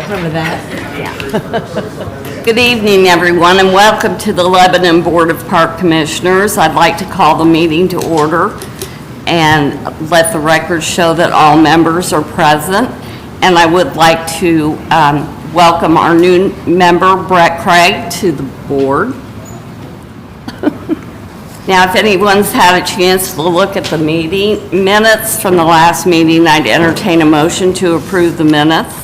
Remember that? Yeah. Good evening, everyone, and welcome to the Lebanon Board of Park Commissioners. I'd like to call the meeting to order and let the record show that all members are present. And I would like to welcome our new member, Brett Craig, to the board. Now, if anyone's had a chance to look at the meeting minutes from the last meeting, I'd entertain a motion to approve the minutes.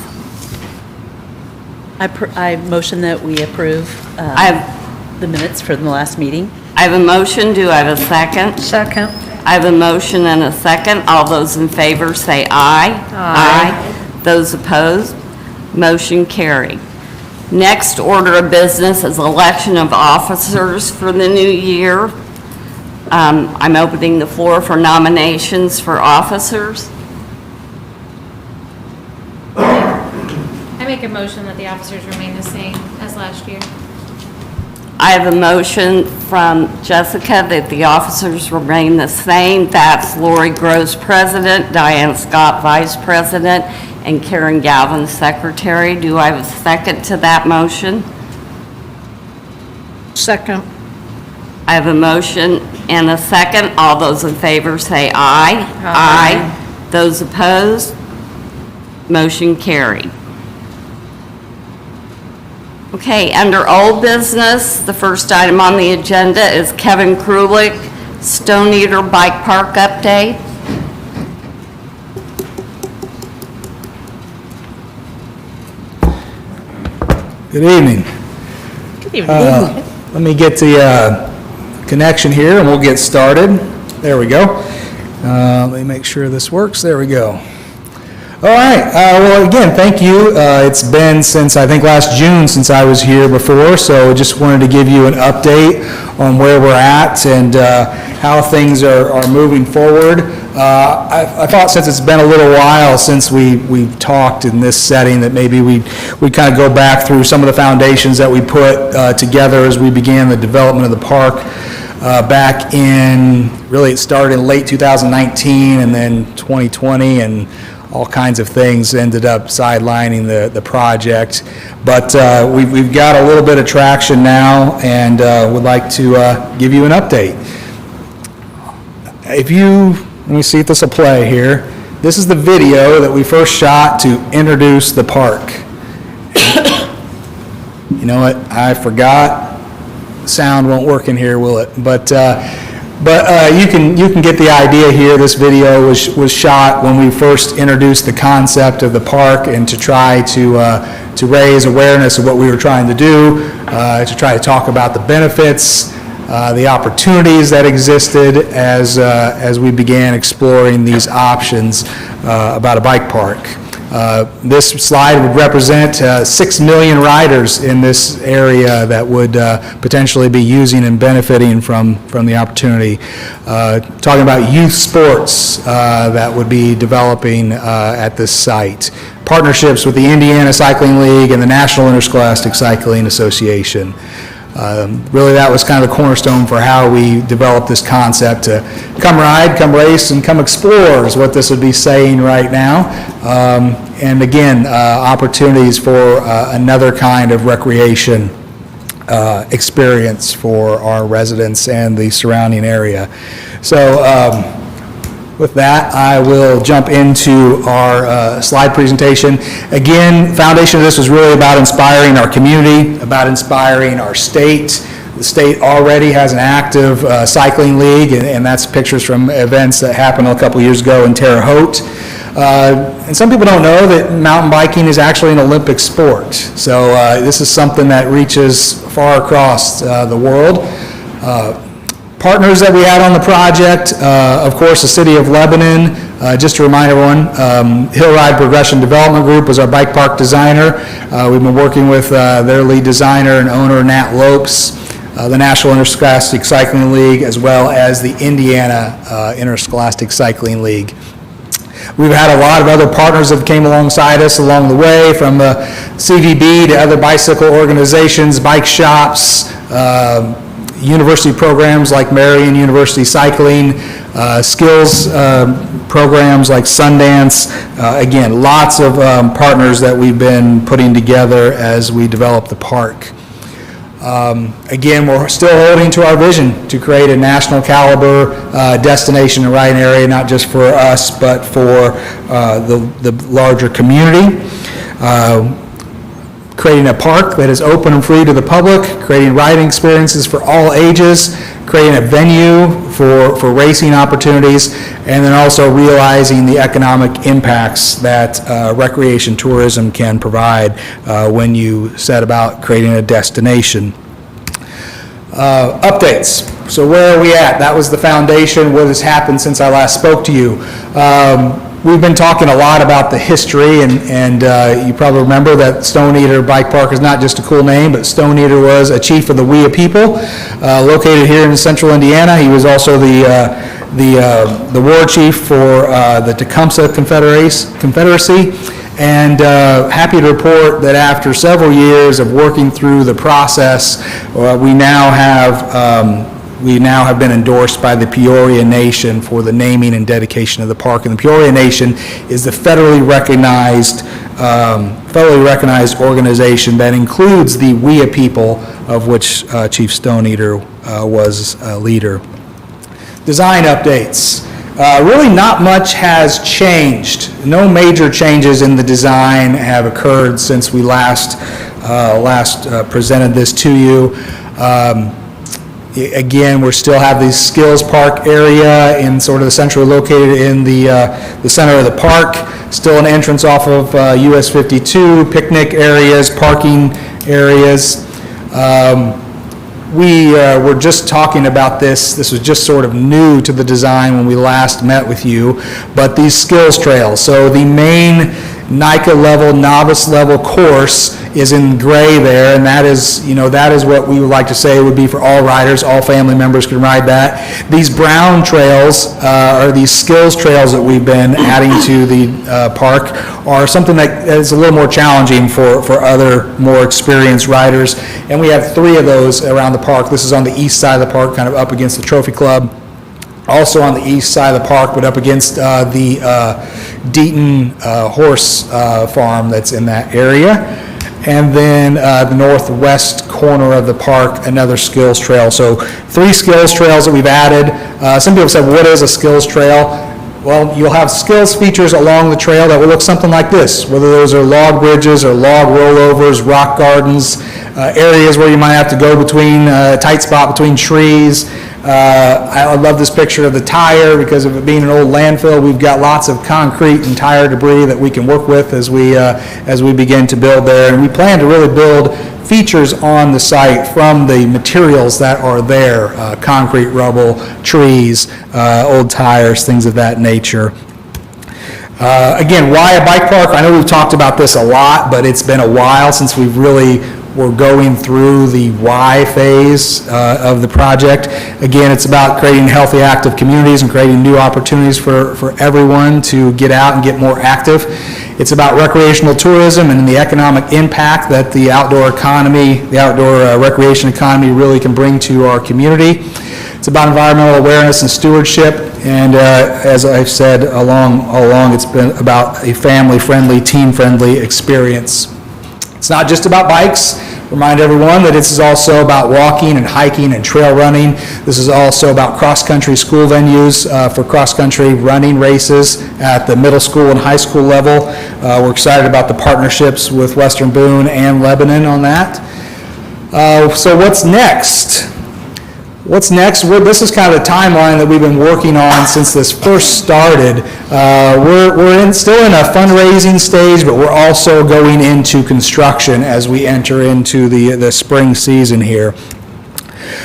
I motion that we approve the minutes for the last meeting. I have a motion. Do I have a second? Second. I have a motion and a second. All those in favor say aye. Aye. Those opposed, motion carried. Next order of business is election of officers for the new year. I'm opening the floor for nominations for officers. I make a motion that the officers remain the same as last year. I have a motion from Jessica that the officers remain the same. That's Lori Gross, President, Diane Scott, Vice President, and Karen Galvin, Secretary. Do I have a second to that motion? Second. I have a motion and a second. All those in favor say aye. Aye. Those opposed, motion carried. Okay, under old business, the first item on the agenda is Kevin Krulik, Stone Eater Bike Park update. Good evening. Good evening. Let me get the connection here and we'll get started. There we go. Let me make sure this works. There we go. All right. Well, again, thank you. It's been since, I think, last June since I was here before, so just wanted to give you an update on where we're at and how things are moving forward. I thought since it's been a little while since we've talked in this setting that maybe we kind of go back through some of the foundations that we put together as we began the development of the park back in, really it started in late 2019 and then 2020, and all kinds of things ended up sidelining the project. But we've got a little bit of traction now and would like to give you an update. Let me see if this will play here. This is the video that we first shot to introduce the park. You know what, I forgot. Sound won't work in here, will it? But you can get the idea here. This video was shot when we first introduced the concept of the park and to try to raise awareness of what we were trying to do, to try to talk about the benefits, the opportunities that existed as we began exploring these options about a bike park. This slide would represent 6 million riders in this area that would potentially be using and benefiting from the opportunity. Talking about youth sports that would be developing at this site. Partnerships with the Indiana Cycling League and the National Interscholastic Cycling Association. Really, that was kind of the cornerstone for how we developed this concept to come ride, come race, and come explore is what this would be saying right now. And again, opportunities for another kind of recreation experience for our residents and the surrounding area. So with that, I will jump into our slide presentation. Again, foundation of this was really about inspiring our community, about inspiring our state. The state already has an active cycling league, and that's pictures from events that happened a couple years ago in Terre Haute. And some people don't know that mountain biking is actually an Olympic sport. So this is something that reaches far across the world. Partners that we had on the project, of course, the City of Lebanon. Just to remind everyone, Hill Ride Progression Development Group was our bike park designer. We've been working with their lead designer and owner, Nat Lopes, the National Interscholastic Cycling League, as well as the Indiana Interscholastic Cycling League. We've had a lot of other partners that came alongside us along the way, from the CVB to other bicycle organizations, bike shops, university programs like Marion University Cycling, skills programs like Sundance. Again, lots of partners that we've been putting together as we develop the park. Again, we're still holding to our vision to create a national caliber destination in Ryan area, not just for us, but for the larger community. Creating a park that is open and free to the public, creating riding experiences for all ages, creating a venue for racing opportunities, and then also realizing the economic impacts that recreation tourism can provide when you set about creating a destination. Updates. So where are we at? That was the foundation. What has happened since I last spoke to you? We've been talking a lot about the history, and you probably remember that Stone Eater Bike Park is not just a cool name, but Stone Eater was a chief of the We People, located here in central Indiana. He was also the war chief for the Tecumseh Confederacy, and happy to report that after several years of working through the process, we now have been endorsed by the Peoria Nation for the naming and dedication of the park. And the Peoria Nation is the federally recognized organization that includes the We People, of which Chief Stone Eater was a leader. Design updates. Really not much has changed. No major changes in the design have occurred since we last presented this to you. Again, we still have the skills park area in sort of the central, located in the center of the park. Still an entrance off of US 52, picnic areas, parking areas. We were just talking about this. This was just sort of new to the design when we last met with you, but these skills trails. So the main NICA level, novice level course is in gray there, and that is what we would like to say would be for all riders. All family members can ride that. These brown trails, or these skills trails that we've been adding to the park, are something that is a little more challenging for other more experienced riders, and we have 3 of those around the park. This is on the east side of the park, kind of up against the Trophy Club. Also on the east side of the park, but up against the Deaton horse farm that's in that area. And then the northwest corner of the park, another skills trail. So 3 skills trails that we've added. Some people said, what is a skills trail? Well, you'll have skills features along the trail that will look something like this, whether those are log bridges or log rollovers, rock gardens, areas where you might have to go between a tight spot between trees. I love this picture of the tire because of it being an old landfill. We've got lots of concrete and tire debris that we can work with as we begin to build there. And we plan to really build features on the site from the materials that are there, concrete, rubble, trees, old tires, things of that nature. Again, why a bike park? I know we've talked about this a lot, but it's been a while since we're going through the why phase of the project. Again, it's about creating healthy, active communities and creating new opportunities for everyone to get out and get more active. It's about recreational tourism and the economic impact that the outdoor economy, the outdoor recreation economy really can bring to our community. It's about environmental awareness and stewardship, and as I've said all along, it's been about a family-friendly, team-friendly experience. It's not just about bikes. Remind everyone that this is also about walking and hiking and trail running. This is also about cross-country school venues for cross-country running races at the middle school and high school level. We're excited about the partnerships with Western Boone and Lebanon on that. So what's next? What's next? This is kind of the timeline that we've been working on since this first started. We're still in a fundraising stage, but we're also going into construction as we enter into the spring season here.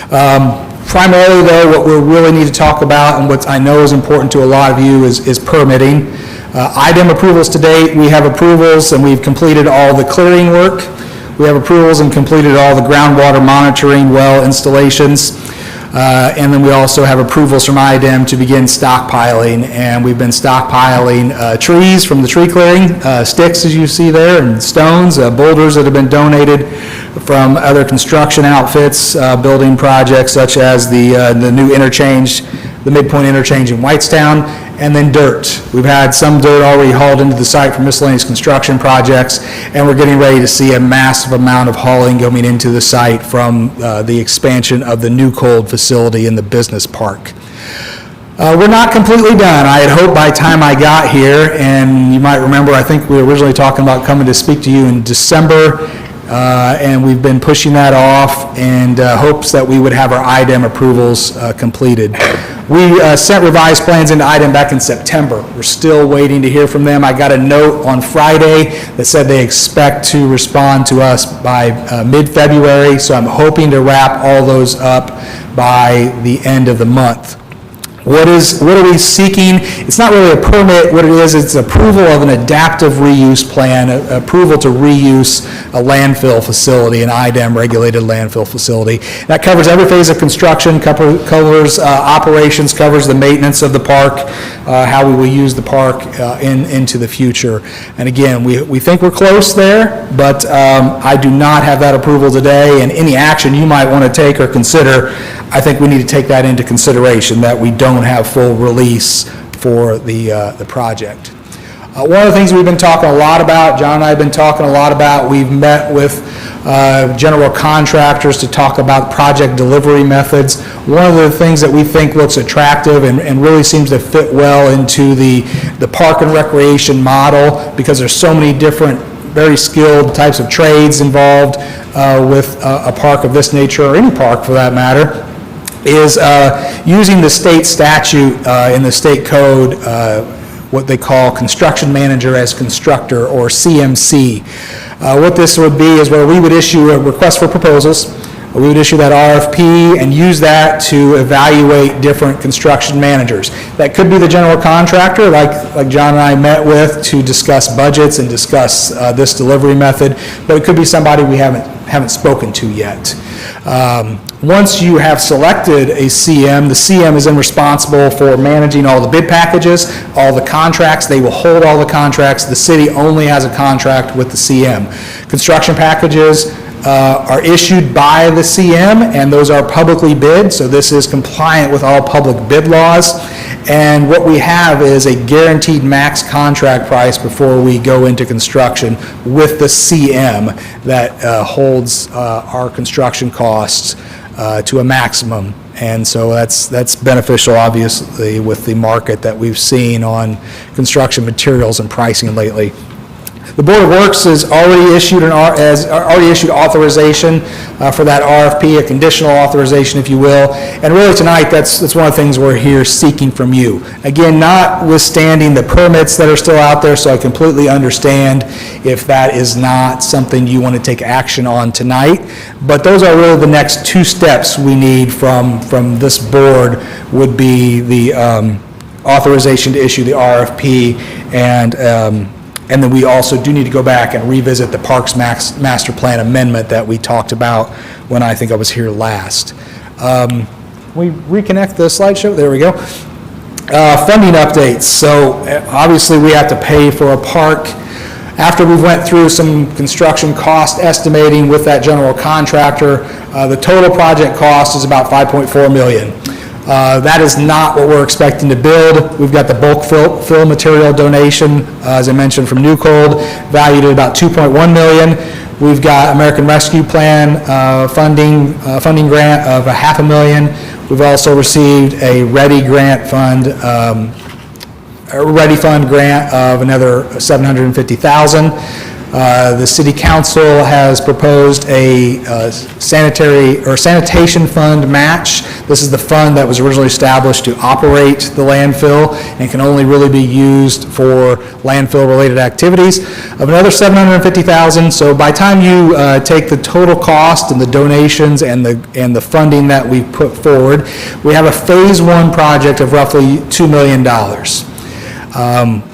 Primarily, though, what we really need to talk about, and what I know is important to a lot of you, is permitting. IDEM approvals to date, we have approvals and we've completed all the clearing work. We have approvals and completed all the groundwater monitoring well installations. And then we also have approvals from IDEM to begin stockpiling, and we've been stockpiling trees from the tree clearing, sticks as you see there, and stones, boulders that have been donated from other construction outfits, building projects such as the new interchange, the midpoint interchange in Whitestown, and then dirt. We've had some dirt already hauled into the site for miscellaneous construction projects, and we're getting ready to see a massive amount of hauling going into the site from the expansion of the New Cold facility in the business park. We're not completely done. I had hoped by the time I got here, and you might remember, I think we were originally talking about coming to speak to you in December, and we've been pushing that off in hopes that we would have our IDEM approvals completed. We sent revised plans into IDEM back in September. We're still waiting to hear from them. I got a note on Friday that said they expect to respond to us by mid-February, so I'm hoping to wrap all those up by the end of the month. What are we seeking? It's not really a permit. What it is, it's approval of an adaptive reuse plan, approval to reuse a landfill facility, an IDEM regulated landfill facility. That covers every phase of construction, covers operations, covers the maintenance of the park, how we will use the park into the future. And again, we think we're close there, but I do not have that approval today, and any action you might want to take or consider, I think we need to take that into consideration, that we don't have full release for the project. One of the things we've been talking a lot about, John and I have been talking a lot about, we've met with general contractors to talk about project delivery methods. One of the things that we think looks attractive and really seems to fit well into the park and recreation model, because there's so many different very skilled types of trades involved with a park of this nature, or any park for that matter, is using the state statute in the state code, what they call construction manager as constructor, or CMC. What this would be is where we would issue a request for proposals. We would issue that RFP and use that to evaluate different construction managers. That could be the general contractor, like John and I met with, to discuss budgets and discuss this delivery method, but it could be somebody we haven't spoken to yet. Once you have selected a CM, the CM is then responsible for managing all the bid packages, all the contracts. They will hold all the contracts. The city only has a contract with the CM. Construction packages are issued by the CM, and those are publicly bid, so this is compliant with all public bid laws. And what we have is a guaranteed max contract price before we go into construction with the CM that holds our construction costs to a maximum. And so that's beneficial, obviously, with the market that we've seen on construction materials and pricing lately. The Board of Works has already issued authorization for that RFP, a conditional authorization, if you will. And really tonight, that's one of the things we're here seeking from you. Again, notwithstanding the permits that are still out there, so I completely understand if that is not something you want to take action on tonight. But those are really the next two steps we need from this board, would be the authorization to issue the RFP, and then we also do need to go back and revisit the Parks Master Plan amendment that we talked about when I think I was here last. We reconnect the slideshow? There we go. Funding updates. So obviously we have to pay for a park. After we went through some construction cost estimating with that general contractor, the total project cost is about $5.4 million. That is not what we're expecting to build. We've got the bulk fill material donation, as I mentioned, from New Cold, valued at about $2.1 million. We've got American Rescue Plan funding grant of $500,000. We've also received a Ready Fund grant of another $750,000. The City Council has proposed a sanitation fund match. This is the fund that was originally established to operate the landfill and can only really be used for landfill-related activities, of another $750,000. So by the time you take the total cost and the donations and the funding that we've put forward, we have a phase one project of roughly $2 million.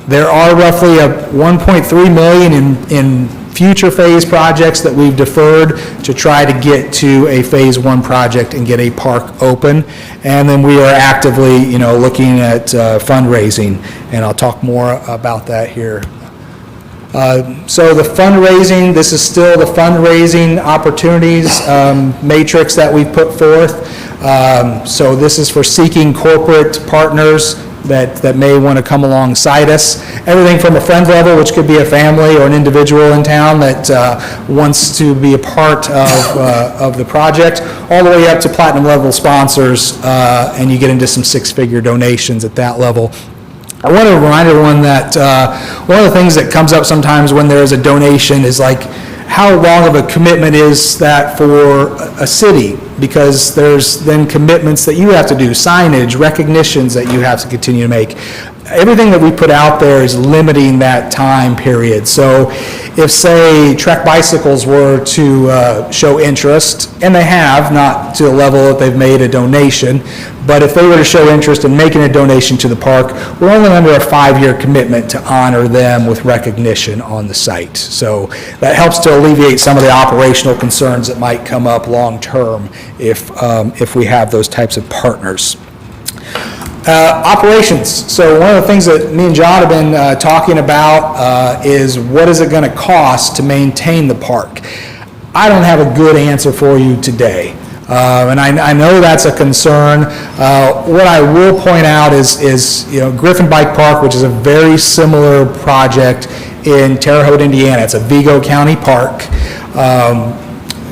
There are roughly $1.3 million in future phase projects that we've deferred to try to get to a phase 1 project and get a park open. And then we are actively, looking at fundraising, and I'll talk more about that here. So the fundraising, this is still the fundraising opportunities matrix that we put forth. So this is for seeking corporate partners that may want to come alongside us. Everything from a friend level, which could be a family or an individual in town that wants to be a part of the project, all the way up to platinum level sponsors, and you get into some six-figure donations at that level. I want to remind everyone that one of the things that comes up sometimes when there is a donation is like, how long of a commitment is that for a city? Because there's then commitments that you have to do, signage, recognitions that you have to continue to make. Everything that we put out there is limiting that time period. So if, say, Trek Bicycles were to show interest, and they have, not to the level that they've made a donation, but if they were to show interest in making a donation to the park, we're only under a 5-year commitment to honor them with recognition on the site. So that helps to alleviate some of the operational concerns that might come up long-term if we have those types of partners. Operations. So one of the things that me and John have been talking about is what is it going to cost to maintain the park? I don't have a good answer for you today. And I know that's a concern. What I will point out is Griffin Bike Park, which is a very similar project in Terre Haute, Indiana. It's a Vigo County park.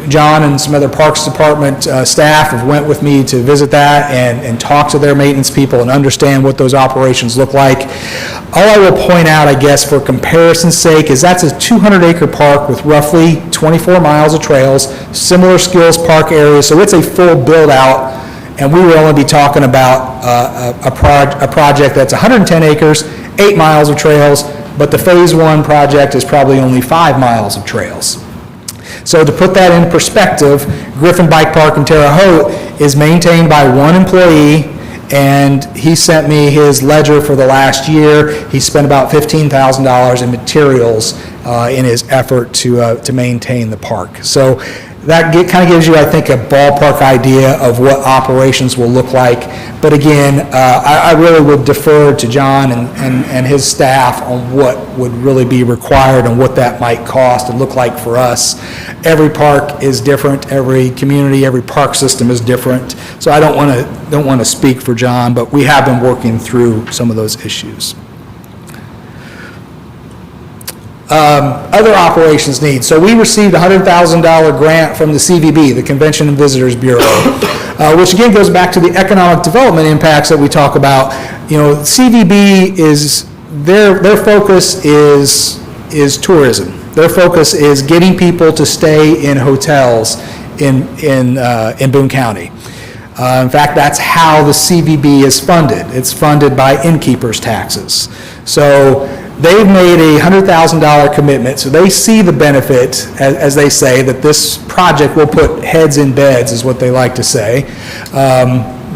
John and some other Parks Department staff have went with me to visit that and talk to their maintenance people and understand what those operations look like. All I will point out, I guess, for comparison's sake, is that's a 200-acre park with roughly 24 miles of trails, similar skills park area, so it's a full build-out, and we will only be talking about a project that's 110 acres, 8 miles of trails, but the Phase 1 project is probably only 5 miles of trails. So to put that in perspective, Griffin Bike Park in Terre Haute is maintained by one employee, and he sent me his ledger for the last year. He spent about $15,000 in materials in his effort to maintain the park. So that kind of gives you, I think, a ballpark idea of what operations will look like. But again, I really would defer to John and his staff on what would really be required and what that might cost and look like for us. Every park is different. Every community, every park system is different. So I don't want to speak for John, but we have been working through some of those issues. Other operations needs. So we received a $100,000 grant from the CVB, the Convention and Visitors Bureau, which again goes back to the economic development impacts that we talk about. CVB is, their focus is tourism. Their focus is getting people to stay in hotels in Boone County. In fact, that's how the CVB is funded. It's funded by innkeepers' taxes. So they've made a $100,000 commitment, so they see the benefit, as they say, that this project will put heads in beds, is what they like to say,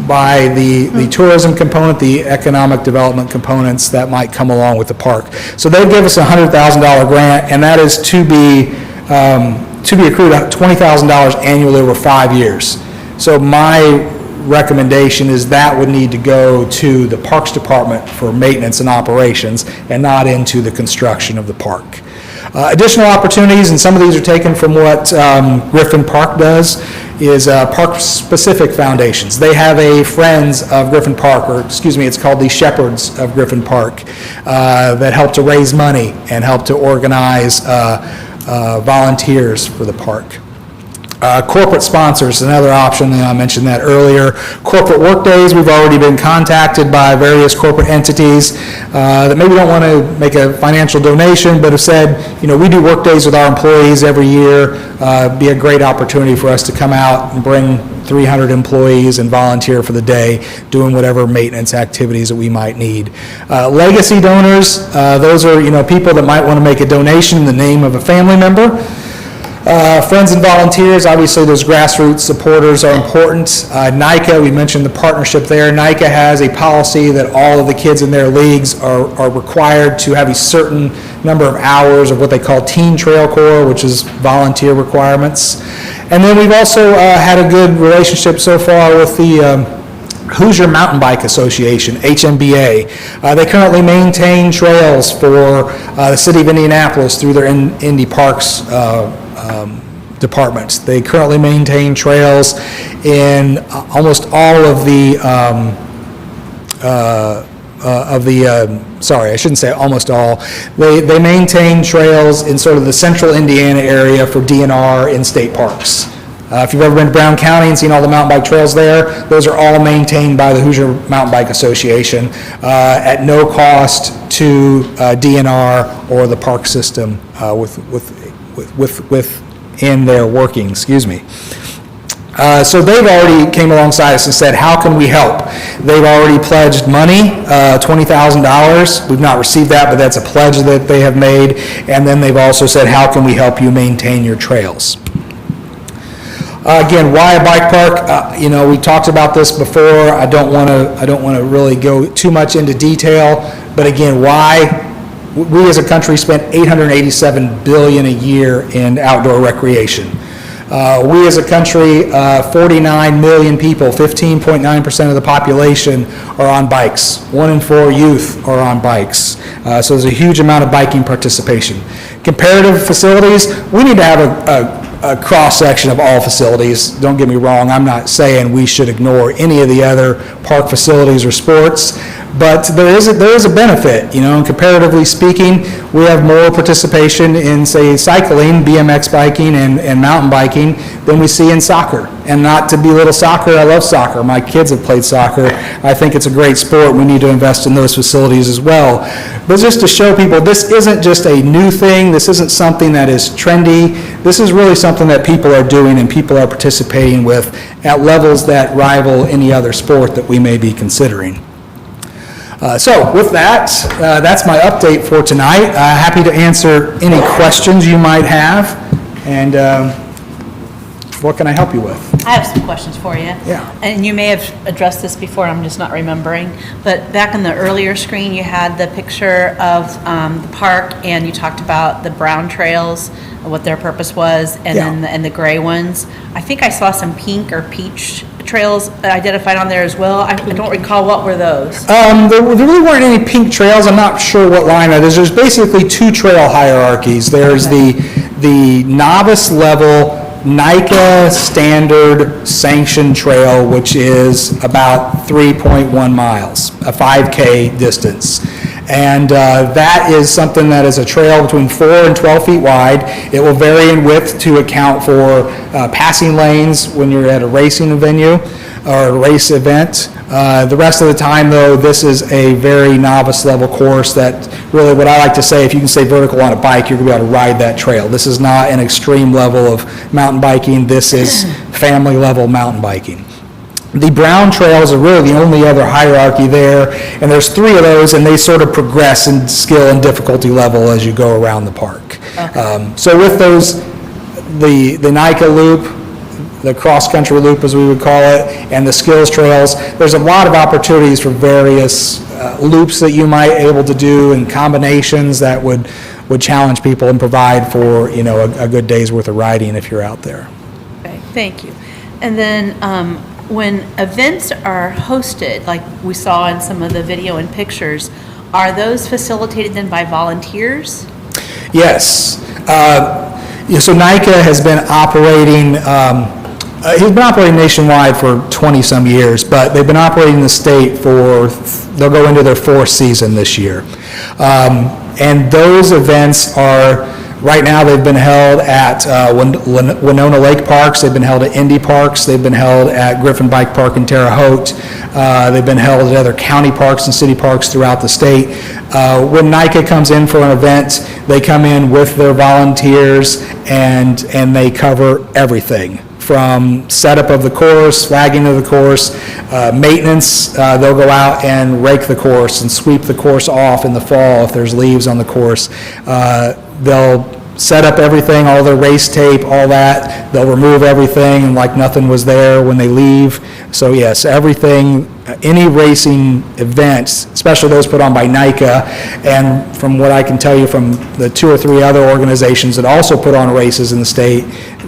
by the tourism component, the economic development components that might come along with the park. So they give us a $100,000 grant, and that is to be accrued at $20,000 annually over 5 years. So my recommendation is that would need to go to the Parks Department for maintenance and operations and not into the construction of the park. Additional opportunities, and some of these are taken from what Griffin Park does, is park-specific foundations. They have a Friends of Griffin Park, or excuse me, it's called the Shepherds of Griffin Park, that help to raise money and help to organize volunteers for the park. Corporate sponsors, another option, and I mentioned that earlier. Corporate work days, we've already been contacted by various corporate entities that maybe don't want to make a financial donation, but have said, we do work days with our employees every year. Be a great opportunity for us to come out and bring 300 employees and volunteer for the day, doing whatever maintenance activities that we might need. Legacy donors, those are people that might want to make a donation in the name of a family member. Friends and volunteers, obviously those grassroots supporters are important. NICA, we mentioned the partnership there. NICA has a policy that all of the kids in their leagues are required to have a certain number of hours of what they call Teen Trail Corps, which is volunteer requirements. And then we've also had a good relationship so far with the Hoosier Mountain Bike Association, HMBA. They currently maintain trails for the city of Indianapolis through their Indy Parks department. They currently maintain trails in almost all of the, sorry, I shouldn't say almost all. They maintain trails in sort of the central Indiana area for DNR in state parks. If you've ever been to Brown County and seen all the mountain bike trails there, those are all maintained by the Hoosier Mountain Bike Association at no cost to DNR or the park system within their working, excuse me. So they've already came alongside us and said, how can we help? They've already pledged money, $20,000. We've not received that, but that's a pledge that they have made. And then they've also said, how can we help you maintain your trails? Again, why a bike park? We talked about this before. I don't want to really go too much into detail, but again, why? We as a country spent $887 billion a year in outdoor recreation. We as a country, 49 million people, 15.9% of the population are on bikes. 1 in 4 youth are on bikes. So there's a huge amount of biking participation. Comparative facilities, we need to have a cross-section of all facilities. Don't get me wrong, I'm not saying we should ignore any of the other park facilities or sports, but there is a benefit, and comparatively speaking, we have more participation in, say, cycling, BMX biking, and mountain biking than we see in soccer. And not to belittle soccer, I love soccer. My kids have played soccer. I think it's a great sport. We need to invest in those facilities as well. But just to show people, this isn't just a new thing. This isn't something that is trendy. This is really something that people are doing and people are participating with at levels that rival any other sport that we may be considering. So with that, that's my update for tonight. Happy to answer any questions you might have. And what can I help you with? I have some questions for you. Yeah. And you may have addressed this before, I'm just not remembering. But back in the earlier screen, you had the picture of the park, and you talked about the brown trails, what their purpose was, and Yeah. then the gray ones. I think I saw some pink or peach trails identified on there as well. I don't recall, what were those? There really weren't any pink trails. I'm not sure what line that is. There's basically 2 trail hierarchies. There's the novice level NICA standard sanctioned trail, which is about 3.1 miles, a 5K distance. And that is something that is a trail between 4 and 12 feet wide. It will vary in width to account for passing lanes when you're at a racing venue or a race event. The rest of the time, though, this is a very novice level course that really, what I like to say, if you can stay vertical on a bike, you're going to be able to ride that trail. This is not an extreme level of mountain biking. This is family level mountain biking. The brown trails are really the only other hierarchy there, and there's 3 of those, and they sort of progress in skill and difficulty level as you go around the park. Okay. So with those, the NICA loop, the cross-country loop as we would call it, and the skills trails, there's a lot of opportunities for various loops that you might be able to do and combinations that would challenge people and provide for, a good day's worth of riding if you're out there. Okay, thank you. And then when events are hosted, like we saw in some of the video and pictures, are those facilitated then by volunteers? Yes. So NICA has been operating, he's been operating nationwide for 20-some years, but they've been operating in the state they'll go into their 4th season this year. And those events are, right now they've been held at Winona Lake Parks, they've been held at Indy Parks, they've been held at Griffin Bike Park in Terre Haute, they've been held at other county parks and city parks throughout the state. When NICA comes in for an event, they come in with their volunteers and they cover everything. From setup of the course, flagging of the course, maintenance, they'll go out and rake the course and sweep the course off in the fall if there's leaves on the course. They'll set up everything, all their race tape, all that. They'll remove everything like nothing was there when they leave. So yes, everything, any racing events, especially those put on by NICA, and from what I can tell you from the 2 or 3 other organizations that also put on races in the state,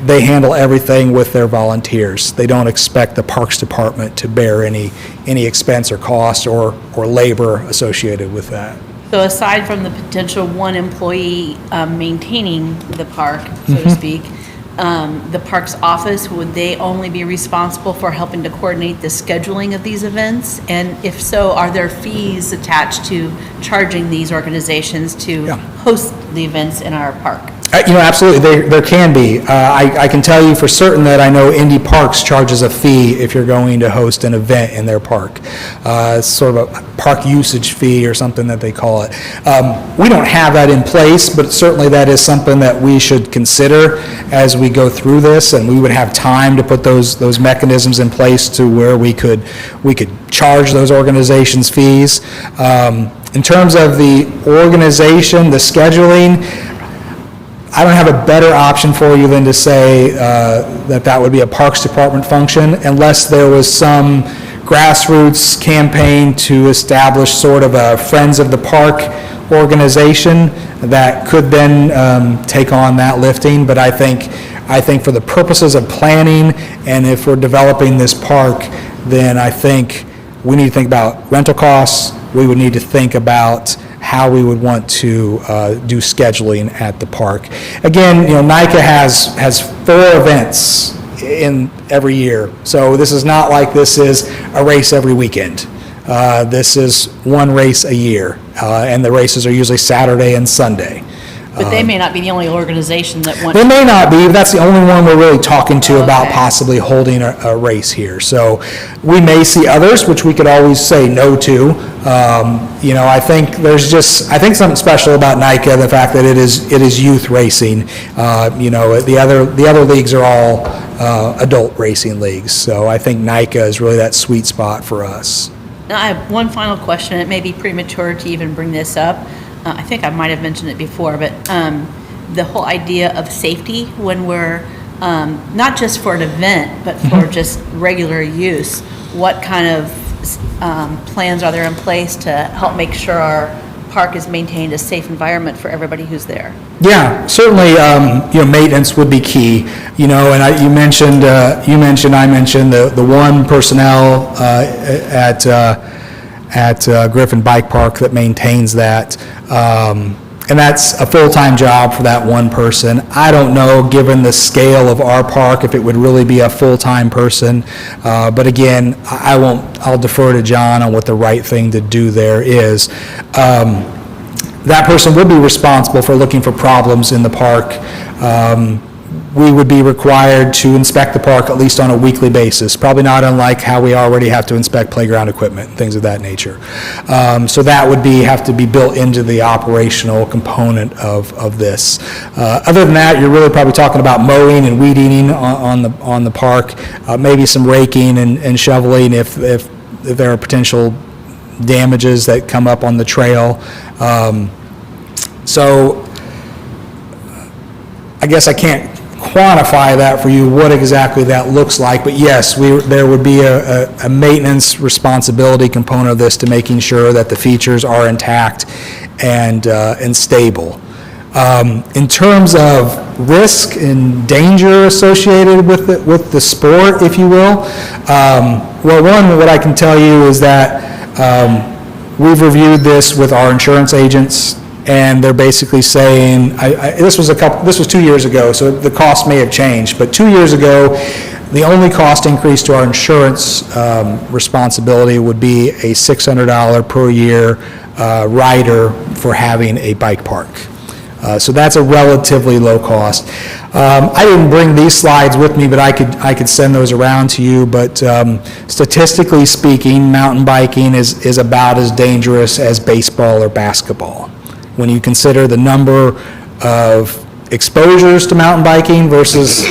they handle everything with their volunteers. They don't expect the Parks Department to bear any expense or cost or labor associated with that. So aside from the potential one employee maintaining the park, so to speak, the park's office, would they only be responsible for helping to coordinate the scheduling of these events? And if so, are there fees attached to charging these organizations to host the events in our park? Absolutely, there can be. I can tell you for certain that I know Indy Parks charges a fee if you're going to host an event in their park. It's sort of a park usage fee or something that they call it. We don't have that in place, but certainly that is something that we should consider as we go through this, and we would have time to put those mechanisms in place to where we could charge those organizations fees. In terms of the organization, the scheduling, I don't have a better option for you than to say that would be a Parks Department function, unless there was some grassroots campaign to establish sort of a Friends of the Park organization that could then take on that lifting. But I think for the purposes of planning, and if we're developing this park, then I think we need to think about rental costs. We would need to think about how we would want to do scheduling at the park. Again, NICA has 4 events in every year, so this is not like this is a race every weekend. This is one race a year, and the races are usually Saturday and Sunday. But they may not be the only organization that wants. They may not be, but that's the only one we're really talking to about possibly holding a race here. So we may see others, which we could always say no to. I think I think something special about NICA, the fact that it is youth racing. The other leagues are all adult racing leagues. So I think NICA is really that sweet spot for us. Now, I have one final question. It may be premature to even bring this up. I think I might have mentioned it before, but the whole idea of safety when we're, not just for an event, but for just regular use, what kind of plans are there in place to help make sure our park is maintained a safe environment for everybody who's there? Yeah, certainly, maintenance would be key, and I mentioned the one personnel at Griffin Bike Park that maintains that. And that's a full-time job for that one person. I don't know, given the scale of our park, if it would really be a full-time person. But again, I'll defer to John on what the right thing to do there is. That person would be responsible for looking for problems in the park. We would be required to inspect the park at least on a weekly basis, probably not unlike how we already have to inspect playground equipment, things of that nature. So that would have to be built into the operational component of this. Other than that, you're really probably talking about mowing and weed eating on the park, maybe some raking and shoveling if there are potential damages that come up on the trail. So I guess I can't quantify that for you, what exactly that looks like, but yes, there would be a maintenance responsibility component of this to making sure that the features are intact and stable. In terms of risk and danger associated with the sport, if you will, what I can tell you is that we've reviewed this with our insurance agents, and they're basically saying, this was 2 years ago, so the cost may have changed, but 2 years ago, the only cost increase to our insurance responsibility would be a $600 per year rider for having a bike park. So that's a relatively low cost. I didn't bring these slides with me, but I could send those around to you. But statistically speaking, mountain biking is about as dangerous as baseball or basketball. When you consider the number of exposures to mountain biking versus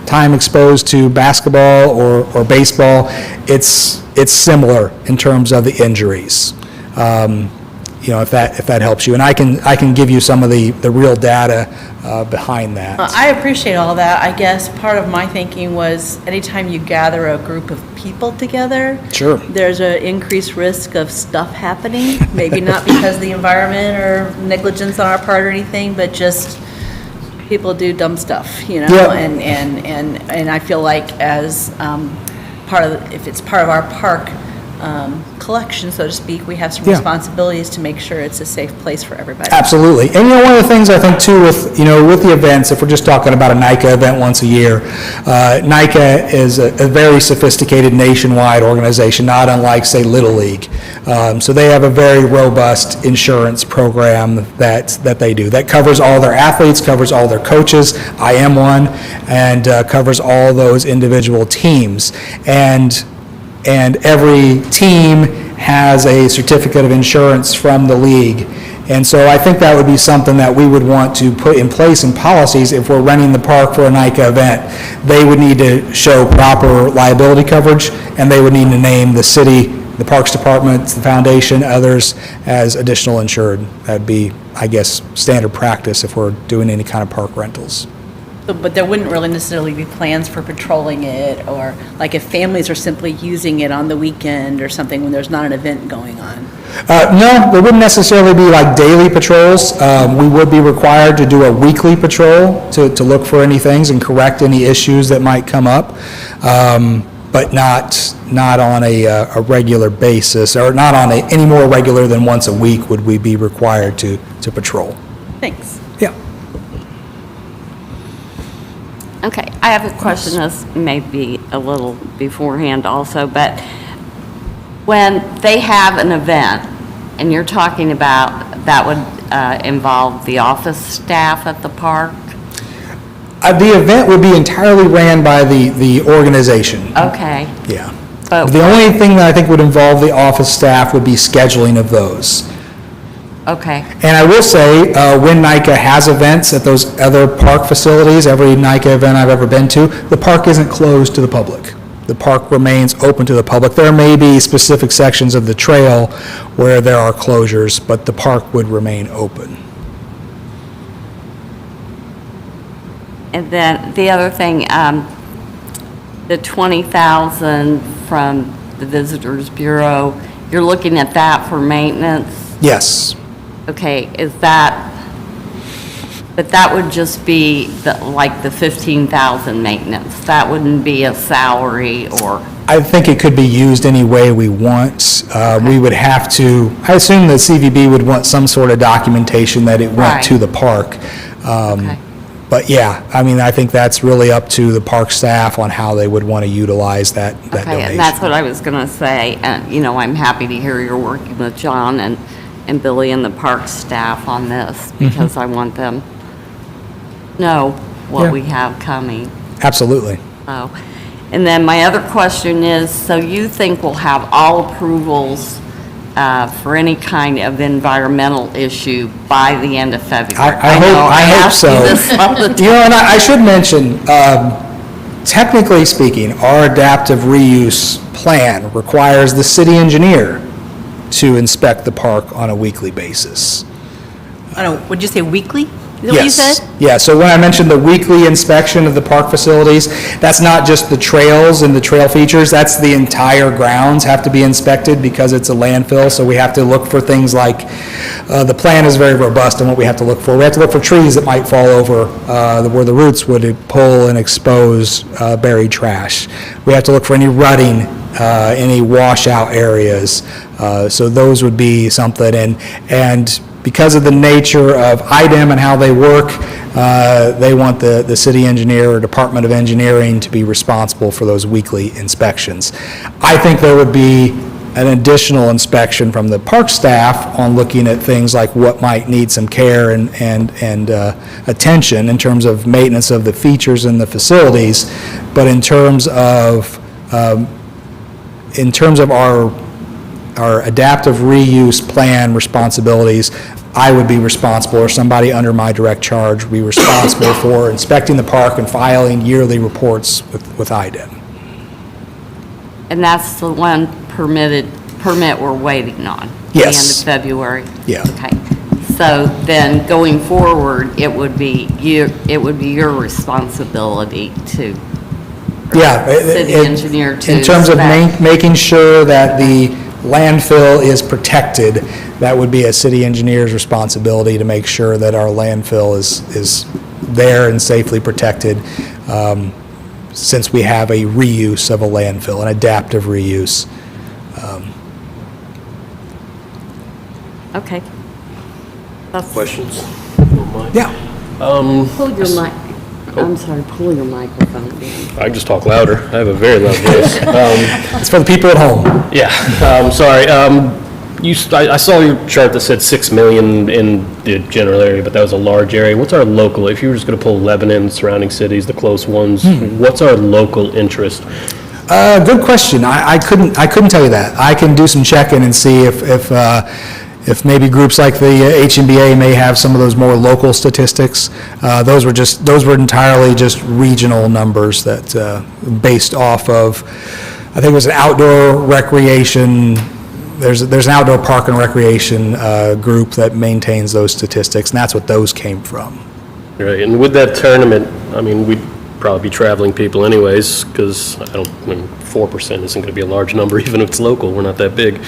time exposed to basketball or baseball, it's similar in terms of the injuries. if that helps you. And I can give you some of the real data behind that. I appreciate all that. I guess part of my thinking was anytime you gather a group of people together, Sure. there's an increased risk of stuff happening, maybe not because of the environment or negligence on our part or anything, but just people do dumb stuff, Yeah. and I feel like as if it's part of our park collection, so to speak, we have some Yeah. responsibilities to make sure it's a safe place for everybody. Absolutely. And one of the things I think too with the events, if we're just talking about a NICA event once a year, NICA is a very sophisticated nationwide organization, not unlike, say, Little League. So they have a very robust insurance program that they do. That covers all their athletes, covers all their coaches. I am one, and covers all those individual teams. And every team has a certificate of insurance from the league. And so I think that would be something that we would want to put in place in policies if we're renting the park for a NICA event. They would need to show proper liability coverage, and they would need to name the city, the Parks Department, the foundation, others as additional insured. That'd be, I guess, standard practice if we're doing any kind of park rentals. But there wouldn't really necessarily be plans for patrolling it, or like if families are simply using it on the weekend or something when there's not an event going on. No, there wouldn't necessarily be like daily patrols. We would be required to do a weekly patrol to look for any things and correct any issues that might come up, but not on a regular basis, or not on any more regular than once a week would we be required to patrol. Thanks. Yeah. Okay, I have a question, this may be a little beforehand also, but when they have an event, and you're talking about that would involve the office staff at the park? The event would be entirely ran by the organization. Okay, Yeah. But- The only thing that I think would involve the office staff would be scheduling of those. okay, And I will say, when NICA has events at those other park facilities, every NICA event I've ever been to, the park isn't closed to the public. The park remains open to the public. There may be specific sections of the trail where there are closures, but the park would remain open. and then the other thing, the 20,000 from the Visitors Bureau, you're looking at that for maintenance? Yes. Okay, but that would just be like the 15,000 maintenance. That wouldn't be a salary or, I think it could be used any way we want. We would have to, I assume the CVB would want some sort of documentation that it went Right. to the park. Okay. But yeah, I mean, I think that's really up to the park staff on how they would want to utilize that okay, donation. and that's what I was going to say. And, I'm happy to hear you're working with John and Billy and the park staff on this, because I want them to know what Yeah. we have coming. Absolutely. So, and then my other question is, so you think we'll have all approvals for any kind of environmental issue by the end of February? I hope ask you so. this all the time. And I should mention, technically speaking, our adaptive reuse plan requires the city engineer to inspect the park on a weekly basis. I don't know, would you say weekly? Is that what you Yes. said? Yeah, so when I mentioned the weekly inspection of the park facilities, that's not just the trails and the trail features, that's the entire grounds have to be inspected because it's a landfill, so we have to look for things like, the plan is very robust in what we have to look for. We have to look for trees that might fall over, where the roots would pull and expose buried trash. We have to look for any rutting, any washout areas, so those would be something, and because of the nature of IDEM and how they work, they want the city engineer or Department of Engineering to be responsible for those weekly inspections. I think there would be an additional inspection from the park staff on looking at things like what might need some care and attention in terms of maintenance of the features and the facilities, but in terms of our adaptive reuse plan responsibilities, I would be responsible, or somebody under my direct charge would be responsible for inspecting the park and filing yearly reports with IDEM. And that's the one permit we're waiting on. the end Yes. of February? Yeah. Okay. So then, going forward, it would be your responsibility to, Yeah. city engineer to In terms of inspect. making sure that the landfill is protected, that would be a city engineer's responsibility to make sure that our landfill is there and safely protected, since we have a reuse of a landfill, an adaptive reuse. Okay. That's- Questions? Yeah. Pull your mic, I'm sorry, pull your microphone down. I can just talk louder. I have a very loud voice. It's for the people at home. Yeah, sorry. I saw your chart that said 6 million in the general area, but that was a large area. What's our local, if you were just going to pull Lebanon, surrounding cities, the close ones, what's our local interest? Good question. I couldn't tell you that. I can do some checking and see if maybe groups like the HMBA may have some of those more local statistics. Those were entirely just regional numbers that, based off of, I think it was an outdoor recreation, there's an outdoor park and recreation group that maintains those statistics, and that's what those came from. Right, and with that tournament, I mean, we'd probably be traveling people anyways, because 4% isn't going to be a large number, even if it's local. We're not that big.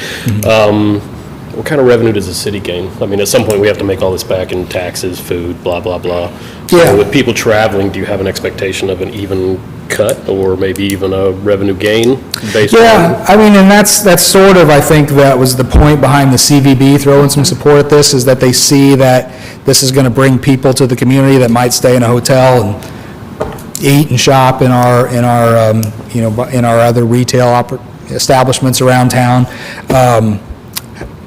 What kind of revenue does the city gain? I mean, at some point, we have to make all this back in taxes, food, blah, blah, blah. Yeah. So with people traveling, do you have an expectation of an even cut, or maybe even a revenue gain based on? Yeah, I mean, and that's sort of, I think, that was the point behind the CVB throwing some support at this, is that they see that this is going to bring people to the community that might stay in a hotel and eat and shop in our other retail establishments around town.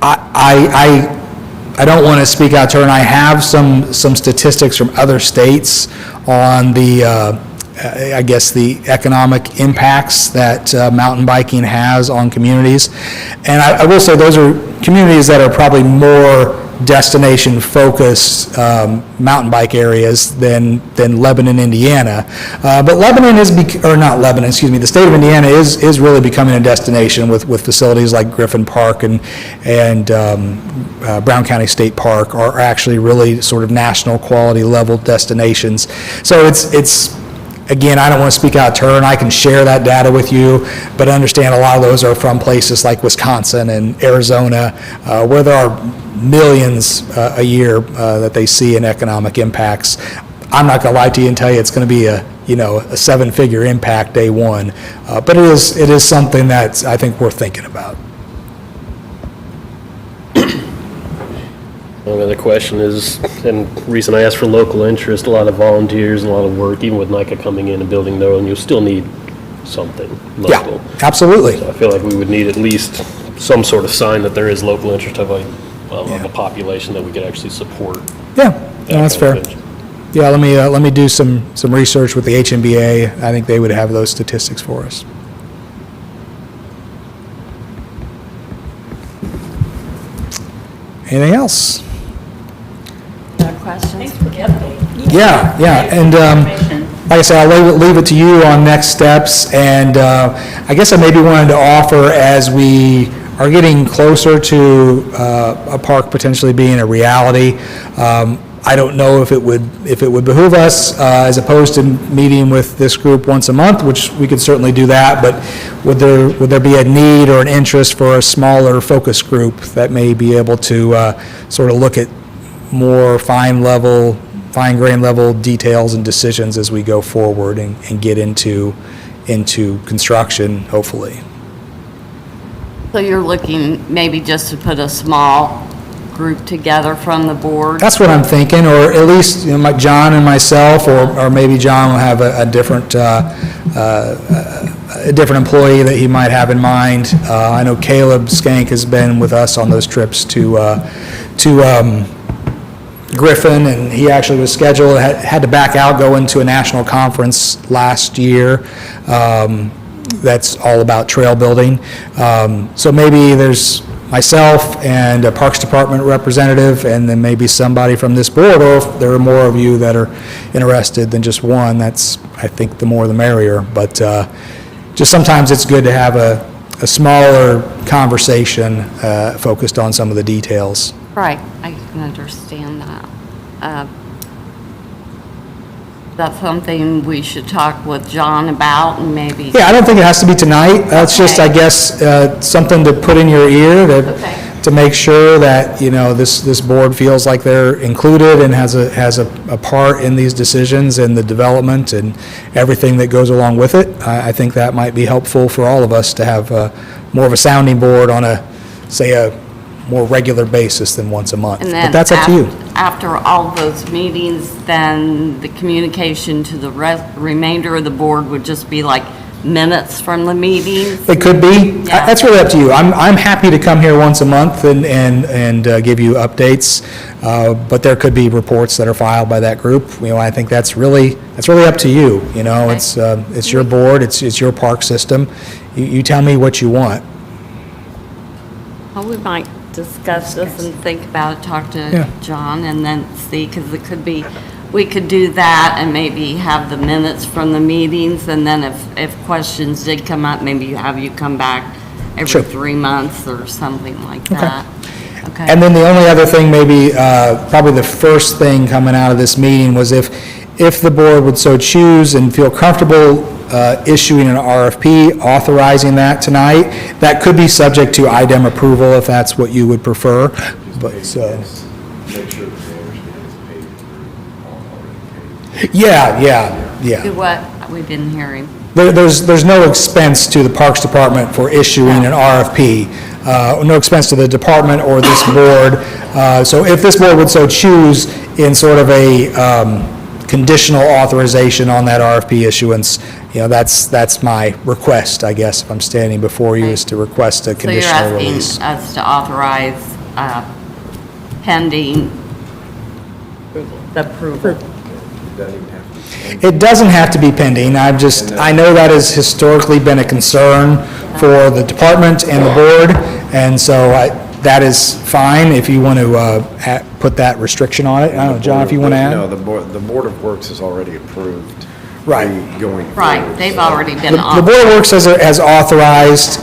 I don't want to speak out to her, and I have some statistics from other states on the, I guess, the economic impacts that mountain biking has on communities. And I will say those are communities that are probably more destination-focused mountain bike areas than Lebanon, Indiana. But Lebanon is, or not Lebanon, excuse me, the state of Indiana is really becoming a destination with facilities like Griffin Park and Brown County State Park are actually really sort of national quality level destinations. So it's again, I don't want to speak out of turn. I can share that data with you, but understand a lot of those are from places like Wisconsin and Arizona, where there are millions a year that they see in economic impacts. I'm not going to lie to you and tell you it's going to be a seven-figure impact day one, but it is something that I think worth thinking about. Another question is, and the reason I asked for local interest, a lot of volunteers and a lot of work, even with NICA coming in and building their own, you'll still need something local. Yeah, absolutely. So I feel like we would need at least some sort of sign that there is local interest of a population that we could actually support. Yeah, no, that's fair. kind of thing. Yeah, let me do some research with the HMBA. I think they would have those statistics for us. Anything else? No questions? Yeah, and like I said, I'll leave it to you on next steps, and I guess I maybe wanted to offer, as we are getting closer to a park potentially being a reality, I don't know if it would behoove us, as opposed to meeting with this group once a month, which we could certainly do that, but would there be a need or an interest for a smaller focus group that may be able to sort of look at more fine-grained level details and decisions as we go forward and get into construction, hopefully. So you're looking maybe just to put a small group together from the board? That's what I'm thinking, or at least, like John and myself, or maybe John will have a different employee that he might have in mind. I know Caleb Skank has been with us on those trips to Griffin, and he actually was scheduled, had to back out, go into a national conference last year. That's all about trail building. So maybe there's myself and a Parks Department representative, and then maybe somebody from this board, or if there are more of you that are interested than just one, that's, I think, the more the merrier. But just sometimes it's good to have a smaller conversation focused on some of the details. Right, I can understand that. That's something we should talk with John about and maybe. Yeah, I don't think it has to be tonight. That's just, I Okay. guess, something to put in your ear Okay. to make sure that, this board feels like they're included and has a part in these decisions and the development and everything that goes along with it. I think that might be helpful for all of us to have more of a sounding board on a more regular basis than once a month. And But then that's up to you. After all those meetings, then the communication to the remainder of the board would just be like minutes from the meetings? It could be. Yeah. That's really up to you. I'm happy to come here once a month and give you updates, but there could be reports that are filed by that group. I think that's really up to you. It's your board, it's your park system. You tell me what you want. Well, we might discuss this and think about it, talk Yeah. to John, and then see, because it could be, we could do that and maybe have the minutes from the meetings, and then if questions did come up, maybe have you come back Sure. every 3 months or something like that. Okay. And then the only other thing, maybe, probably the first thing coming out of this meeting was if the board would so choose and feel comfortable issuing an RFP, authorizing that tonight, that could be subject to IDEM approval if that's what you would prefer, but so. Make sure that they understand it's paid through, already paid. Yeah. Do what? We didn't hear him. There's no expense to the Parks Department for issuing an RFP, no expense to the department or this board. So if this board would so choose in sort of a conditional authorization on that RFP issuance, that's my request, I guess, if I'm standing before you, is to request a conditional So you're release. asking us to authorize pending the approval? It doesn't even have to be pending. It doesn't have to be pending, I know that has historically been a concern for the department and the board, and so that is fine if you want to put that restriction on it. I don't know, John, if you want to add? No, the Board of Works has already approved. Right. the going Right, forward, they've so- already been The on. Board of Works has authorized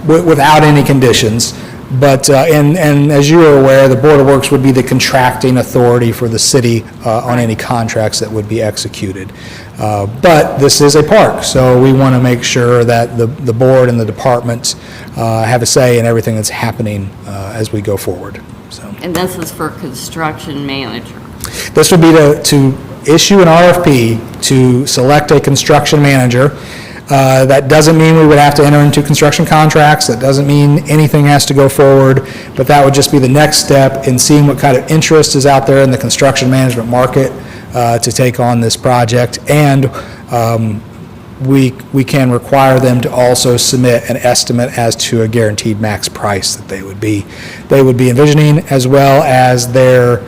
without any conditions, but, and as you are aware, the Board of Works would be the contracting authority for the city on any contracts that would be executed. But this is a park, so we want to make sure that the board and the department have a say in everything that's happening as we go forward, so. And this is for construction manager. This would be to issue an RFP to select a construction manager. That doesn't mean we would have to enter into construction contracts. That doesn't mean anything has to go forward, but that would just be the next step in seeing what kind of interest is out there in the construction management market to take on this project. And we can require them to also submit an estimate as to a guaranteed max price that they would be envisioning, as well as their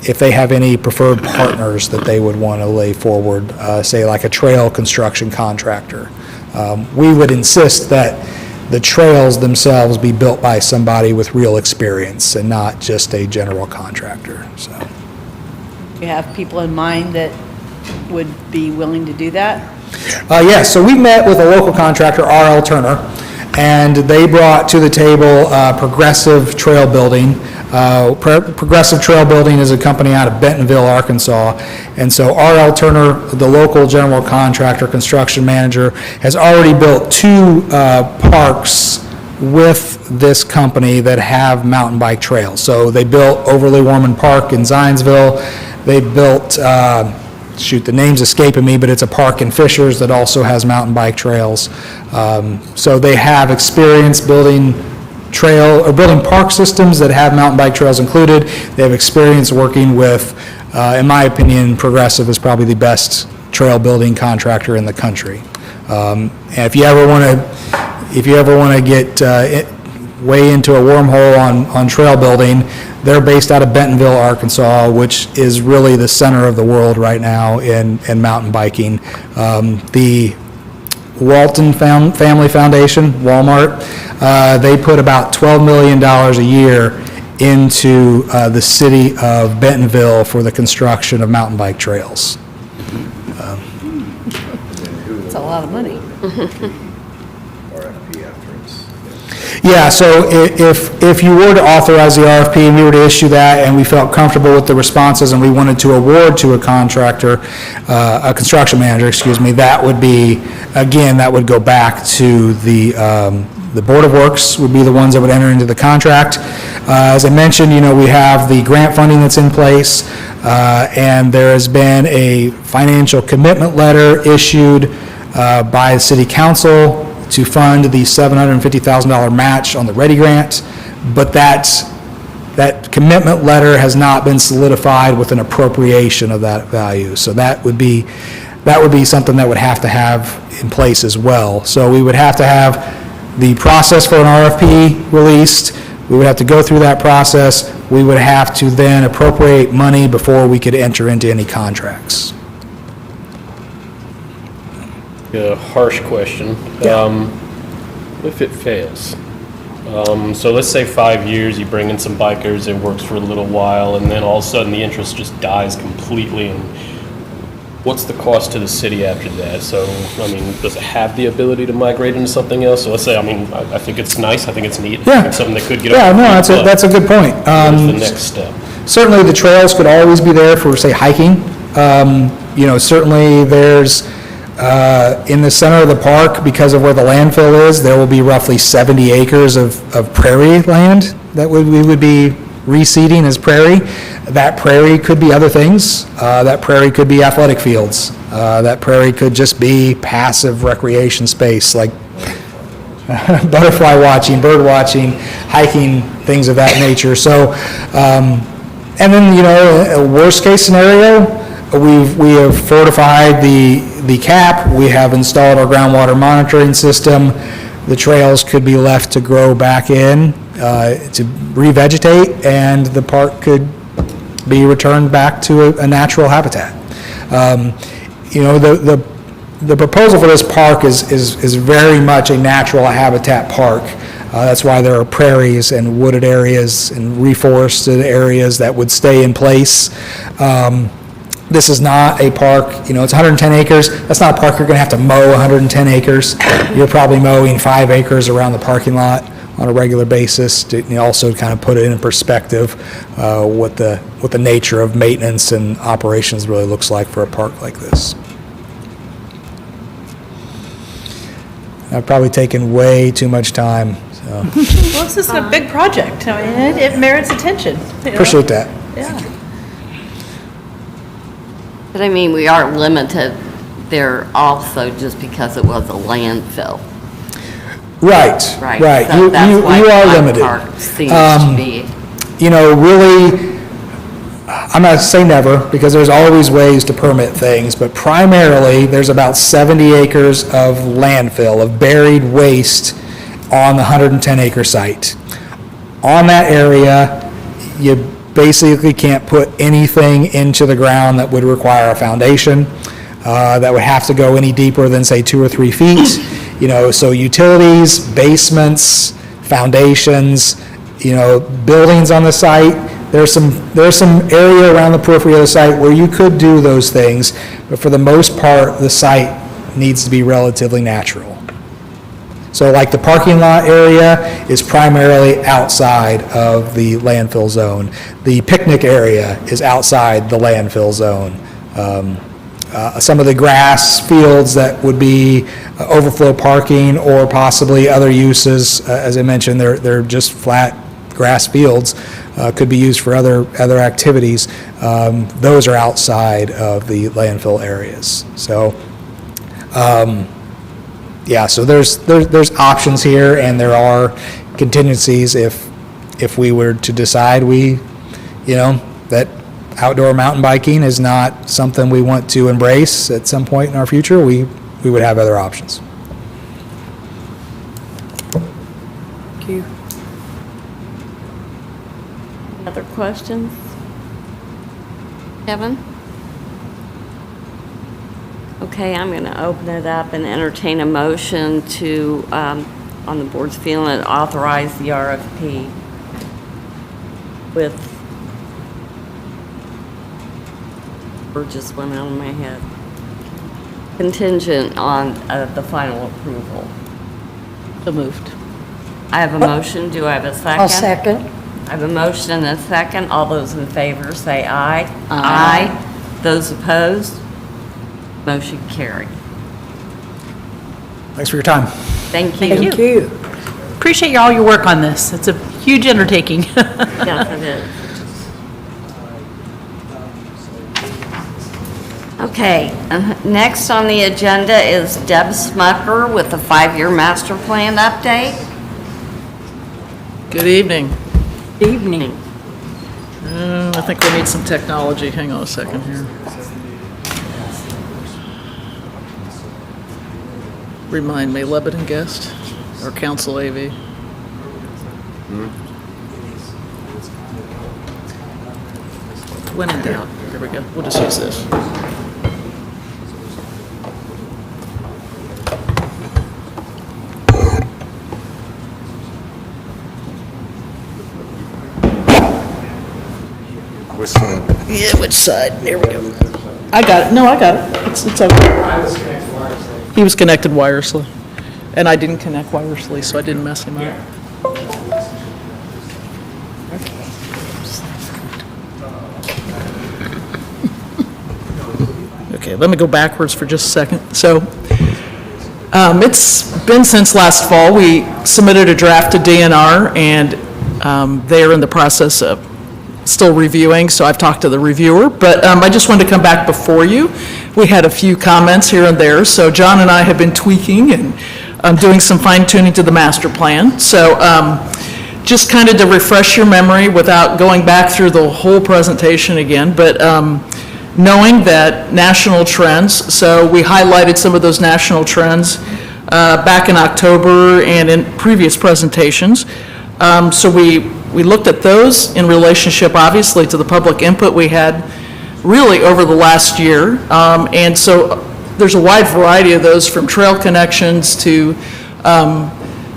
if they have any preferred partners that they would want to lay forward, say like a trail construction contractor. We would insist that the trails themselves be built by somebody with real experience and not just a general contractor, so. You have people in mind that would be willing to do that? Yes, so we met with a local contractor, R.L. Turner, and they brought to the table Progressive Trail Building. Progressive Trail Building is a company out of Bentonville, Arkansas, and so R.L. Turner, the local general contractor, construction manager, has already built 2 parks with this company that have mountain bike trails. So they built Overly Warman Park in Zionsville. They built, the name's escaping me, but it's a park in Fishers that also has mountain bike trails. So they have experience building park systems that have mountain bike trails included. They have experience working with, in my opinion, Progressive is probably the best trail building contractor in the country. And if you ever want to get way into a wormhole on trail building, they're based out of Bentonville, Arkansas, which is really the center of the world right now in mountain biking. The Walton Family Foundation, Walmart, they put about $12 million a year into the city of Bentonville for the construction of mountain bike trails. It's a lot of money. RFP Yeah, so if you were to authorize the RFP and we were to issue that and we felt comfortable with the responses and we wanted to award to a contractor, a construction manager, excuse me, that would be, again, that would go back to the Board of Works would be the ones that would enter into the contract. As I mentioned, we have the grant funding that's in place, and there has been a financial commitment letter issued by the City Council to fund the $750,000 match on the Ready Grant, but that commitment letter has not been solidified with an appropriation of that value. So that would be something that would have to have in place as well. So we would have to have the process for an RFP released. We would have to go through that process. We would have to then appropriate money before we could enter into any contracts. A harsh question. If it fails, so let's say 5 years, you bring in some bikers, it works for a little while, and then all of a sudden the interest just dies completely, and what's the cost to the city after that? So, does it have the ability to migrate into something else? So let's say, I think it's nice, I think it's neat. Yeah. It's something that could get Yeah, up. no, that's a good point. What is the next step? Certainly, the trails could always be there for, say, hiking. Certainly, there's, in the center of the park, because of where the landfill is, there will be roughly 70 acres of prairie land that we would be reseeding as prairie. That prairie could be other things. That prairie could be athletic fields. That prairie could just be passive recreation space, like butterfly watching, bird watching, hiking, things of that nature. So, and then, a worst case scenario, we have fortified the cap, we have installed our groundwater monitoring system. The trails could be left to grow back in, to revegetate, and the park could be returned back to a natural habitat. The proposal for this park is very much a natural habitat park. That's why there are prairies and wooded areas and reforested areas that would stay in place. This is not a park, it's 110 acres. That's not a park you're going to have to mow 110 acres. You're probably mowing 5 acres around the parking lot on a regular basis to also kind of put it in perspective what the nature of maintenance and operations really looks like for a park like this. I've probably taken way too much time. So. Well, this is a big project. It merits attention. Appreciate that. Yeah. But we are limited there also just because it was a landfill. Right. So You that's why are my limited. park seems to be. Really, I'm not saying never, because there's always ways to permit things, but primarily, there's about 70 acres of landfill, of buried waste on the 110-acre site. On that area, you basically can't put anything into the ground that would require a foundation, that would have to go any deeper than, say, 2 or 3 feet. So utilities, basements, foundations, buildings on the site. There's some area around the periphery of the site where you could do those things, but for the most part, the site needs to be relatively natural. So like the parking lot area is primarily outside of the landfill zone. The picnic area is outside the landfill zone. Some of the grass fields that would be overflow parking or possibly other uses, as I mentioned, they're just flat grass fields, could be used for other activities. Those are outside of the landfill areas. So, so there's options here, and there are contingencies if we were to decide that outdoor mountain biking is not something we want to embrace at some point in our future. We would have other options. Thank you. Other questions? Kevin? Okay, I'm going to open it up and entertain a motion to, on the board's feeling, authorize the RFP with, or just went out of my head, contingent on the final approval. So moved. I have a motion. Do I have a second? I'll second. I have a motion and a second. All those in favor say aye. Aye. Those opposed? Motion carried. Thanks for your time. Thank you. Thank you. Appreciate all your work on this. It's a huge undertaking. Yes, it is. Okay, next on the agenda is Deb Smucker with the 5-year master plan update. Good evening. Evening. I think we need some technology. Hang on a second here. Remind me, Lebanon guest or council AV? When in doubt, here we go. We'll just use this. Yeah, which side? There we go. I got it. No, I got it. It's okay. He was connected wirelessly, and I didn't connect wirelessly, so I didn't mess him up. Okay, let me go backwards for just a second. So, it's been since last fall. We submitted a draft to DNR, and they are in the process of still reviewing, so I've talked to the reviewer, but I just wanted to come back before you. We had a few comments here and there, so John and I have been tweaking and doing some fine tuning to the master plan. So just kind of to refresh your memory without going back through the whole presentation again, but knowing that national trends, so we highlighted some of those national trends back in October and in previous presentations. So we looked at those in relationship, obviously, to the public input we had really over the last year. And so there's a wide variety of those, from trail connections to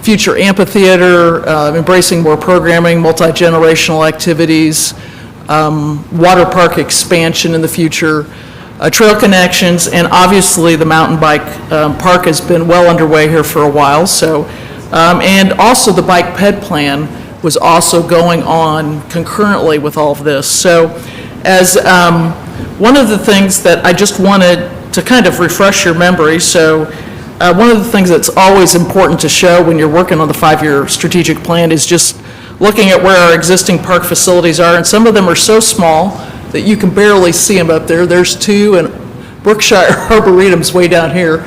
future amphitheater, embracing more programming, multi-generational activities, water park expansion in the future, trail connections, and obviously the mountain bike park has been well underway here for a while. So, and also the bike ped plan was also going on concurrently with all of this. So as one of the things that I just wanted to kind of refresh your memory, so one of the things that's always important to show when you're working on the 5-year strategic plan is just looking at where our existing park facilities are, and some of them are so small that you can barely see them up there. There's 2, and Brookshire Arboretum's way down here.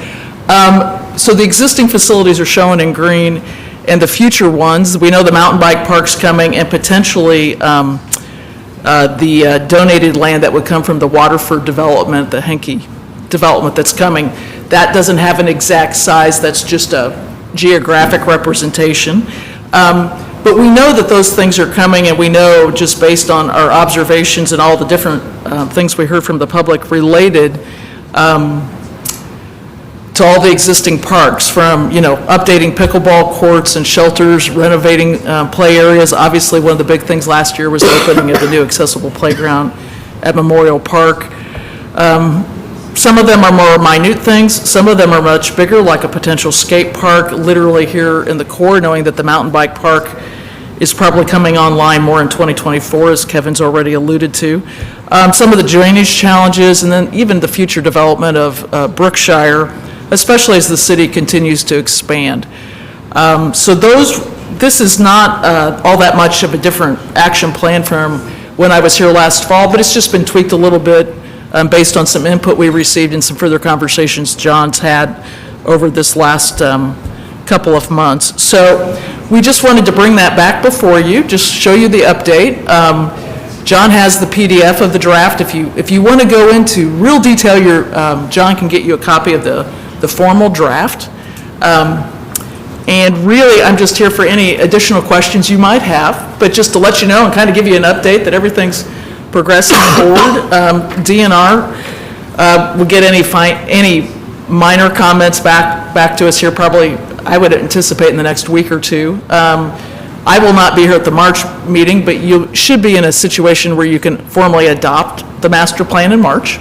So the existing facilities are shown in green, and the future ones, we know the mountain bike park's coming, and potentially the donated land that would come from the Waterford development, the Henke development that's coming. That doesn't have an exact size, that's just a geographic representation. But we know that those things are coming, and we know, just based on our observations and all the different things we heard from the public related to all the existing parks, from, updating pickleball courts and shelters, renovating play areas. Obviously, one of the big things last year was the opening of the new accessible playground at Memorial Park. Some of them are more minute things. Some of them are much bigger, like a potential skate park literally here in the core, knowing that the mountain bike park is probably coming online more in 2024, as Kevin's already alluded to. Some of the drainage challenges, and then even the future development of Brookshire, especially as the city continues to expand. So this is not all that much of a different action plan from when I was here last fall, but it's just been tweaked a little bit based on some input we received and some further conversations John's had over this last couple of months. So we just wanted to bring that back before you, just show you the update. John has the PDF of the draft. If you want to go into real detail, John can get you a copy of the formal draft. And really, I'm just here for any additional questions you might have, but just to let you know and kind of give you an update that everything's progressing forward. DNR will get any minor comments back to us here probably, I would anticipate, in the next week or two. I will not be here at the March meeting, but you should be in a situation where you can formally adopt the master plan in March.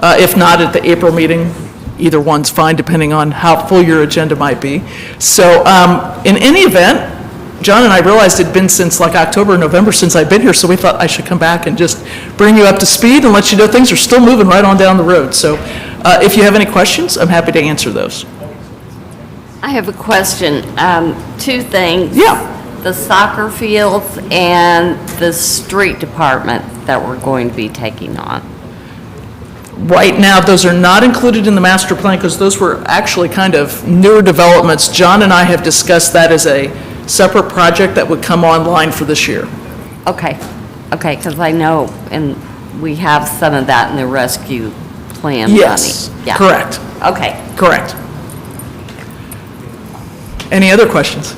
If not, at the April meeting, either one's fine, depending on how full your agenda might be. So in any event, John and I realized it'd been since like October, November since I'd been here, so we thought I should come back and just bring you up to speed and let you know things are still moving right on down the road. So if you have any questions, I'm happy to answer those. I have a question. Two things. Yeah. The soccer fields and the street department that we're going to be taking on. Right now, those are not included in the master plan because those were actually kind of newer developments. John and I have discussed that as a separate project that would come online for this year. Okay, because I know, and we have some of that in the rescue plan money. Yes, Yeah. correct, Okay. correct. Any other questions?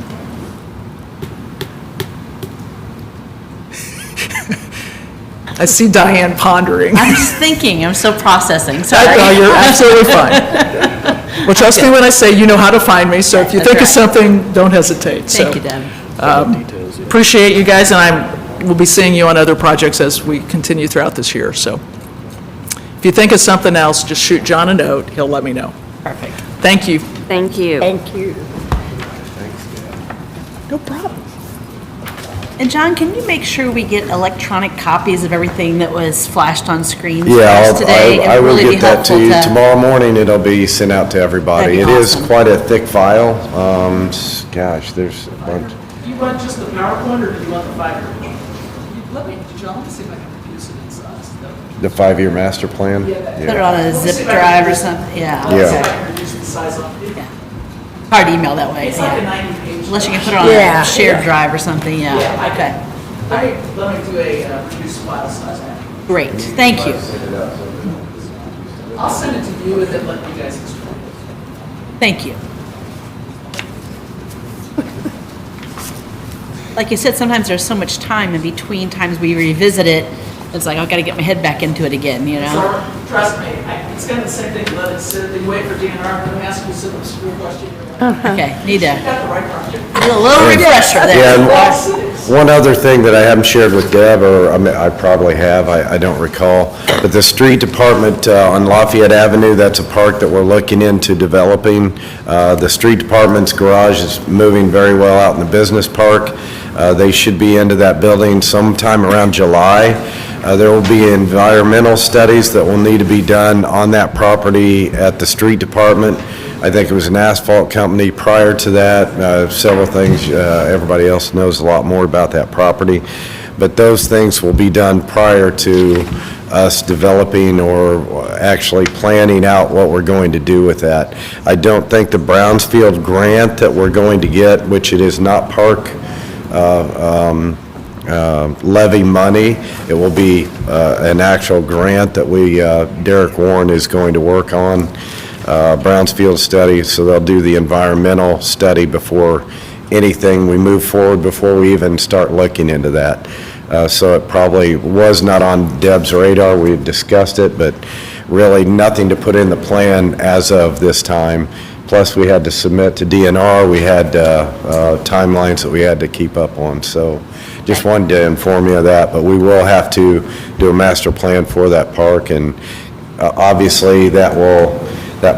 I see Diane pondering. I'm just thinking, I'm still processing, No, sorry. you're absolutely fine. Well, trust me when I say you know how to find me, so if you think of That's something, don't hesitate. Thank you, So, Deb. Details, yeah. appreciate you guys, and we'll be seeing you on other projects as we continue throughout this year, so. If you think of something else, just shoot John a note, he'll let me know. Perfect. Thank you. Thank you. Thank you. No problem. And John, can you make sure we get electronic copies of everything that was flashed on screens for Yeah, us today? I It'd will really be get that to helpful you. Tomorrow morning, it'll be sent out to everybody. That'd It be is awesome. quite a thick file. Gosh, there's a bunch. Do you want just the PowerPoint, or do you want the 5-year? Let me, John, let's see if I can reduce it in size. The 5-year master plan? Put it on a zip drive or something, yeah. Yeah. See if I can reduce the size on it. Hard to email that way, It's like a yeah. 90-page. Unless you can put it on Yeah. a shared drive or something, Yeah, yeah, I okay. Let me do a reduced file size. Great, thank you. I'll send it to you and then let you guys explain. Thank you. Like you said, sometimes there's so much time in between times we revisit it, it's like, I've got to get my head back into it again, you know? So, trust me, it's kind of the same thing, let it sit, then wait for DNR, I'm going to ask you some school question. Okay, need You to, got the right project. a little refresher Yeah, there. and one other thing that I haven't shared with Deb, or I mean, I probably have, I don't recall, but the street department on Lafayette Avenue, that's a park that we're looking into developing. The street department's garage is moving very well out in the business park. They should be into that building sometime around July. There will be environmental studies that will need to be done on that property at the street department. I think it was an asphalt company prior to that, several things, everybody else knows a lot more about that property. But those things will be done prior to us developing or actually planning out what we're going to do with that. I don't think the Brownsfield grant that we're going to get, which it is not park levy money. It will be an actual grant that Derek Warren is going to work on, Brownsfield study, so they'll do the environmental study before anything, we move forward before we even start looking into that. So it probably was not on Deb's radar, we had discussed it, but really nothing to put in the plan as of this time. Plus, we had to submit to DNR, we had timelines that we had to keep up on, so just wanted to inform you of that, but we will have to do a master plan for that park, and obviously that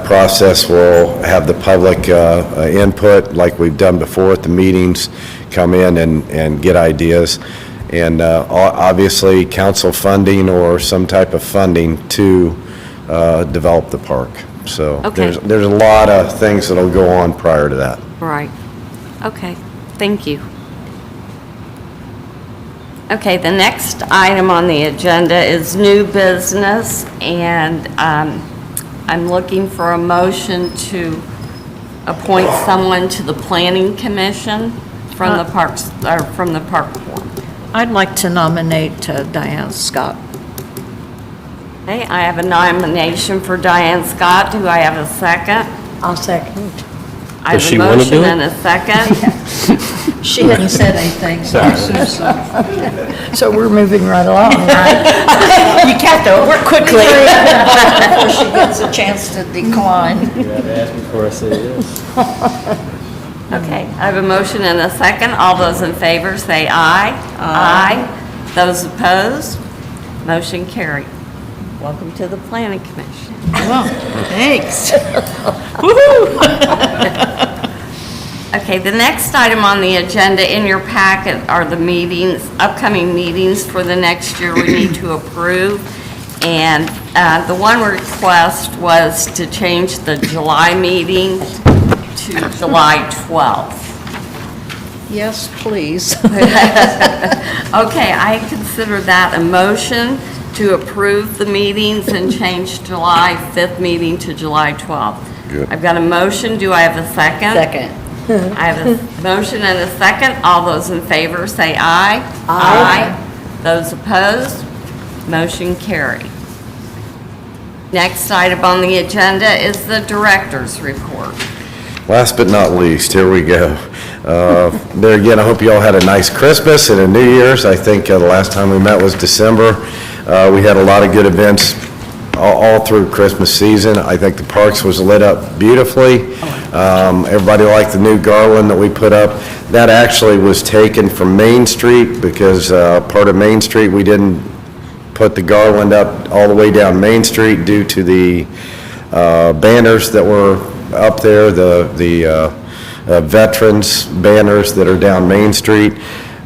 process will have the public input, like we've done before at the meetings, come in and get ideas, and obviously council funding or some type of funding to develop the park. So Okay. there's a lot of things that'll go on prior to that. Right. Okay, thank you. Okay, the next item on the agenda is new business, and I'm looking for a motion to appoint someone to the planning commission from the parks, or from the park board. I'd like to nominate Diane Scott. Okay, I have a nomination for Diane Scott. Do I have a second? I'll second. I Does have she a wanna do motion it? and a second. She hadn't said anything, so we're moving right along, right? You can't though, work quickly. Before she gets a chance to decline. You gotta ask before I say yes. Okay, I have a motion and a second. All those in favor say aye. Aye. Those opposed, motion carried. Welcome to the planning commission. Well, thanks. Okay, the next item on the agenda in your packet are the meetings, upcoming meetings for the next year we need to approve. And the one request was to change the July meeting to July 12th. Yes, please. Okay, I consider that a motion to approve the meetings and change July 5th meeting to July 12th. Good. I've got a motion. Do I have a second? Second. I have a motion and a second. All those in favor say aye. Aye. Those opposed, motion carried. Next item on the agenda is the director's report. Last but not least, here we go. There again, I hope you all had a nice Christmas and a New Year's. I think the last time we met was December. We had a lot of good events all through Christmas season. I think the parks was lit up beautifully. Everybody liked the new garland that we put up. That actually was taken from Main Street because part of Main Street, we didn't put the garland up all the way down Main Street due to the banners that were up there, the veterans banners that are down Main Street.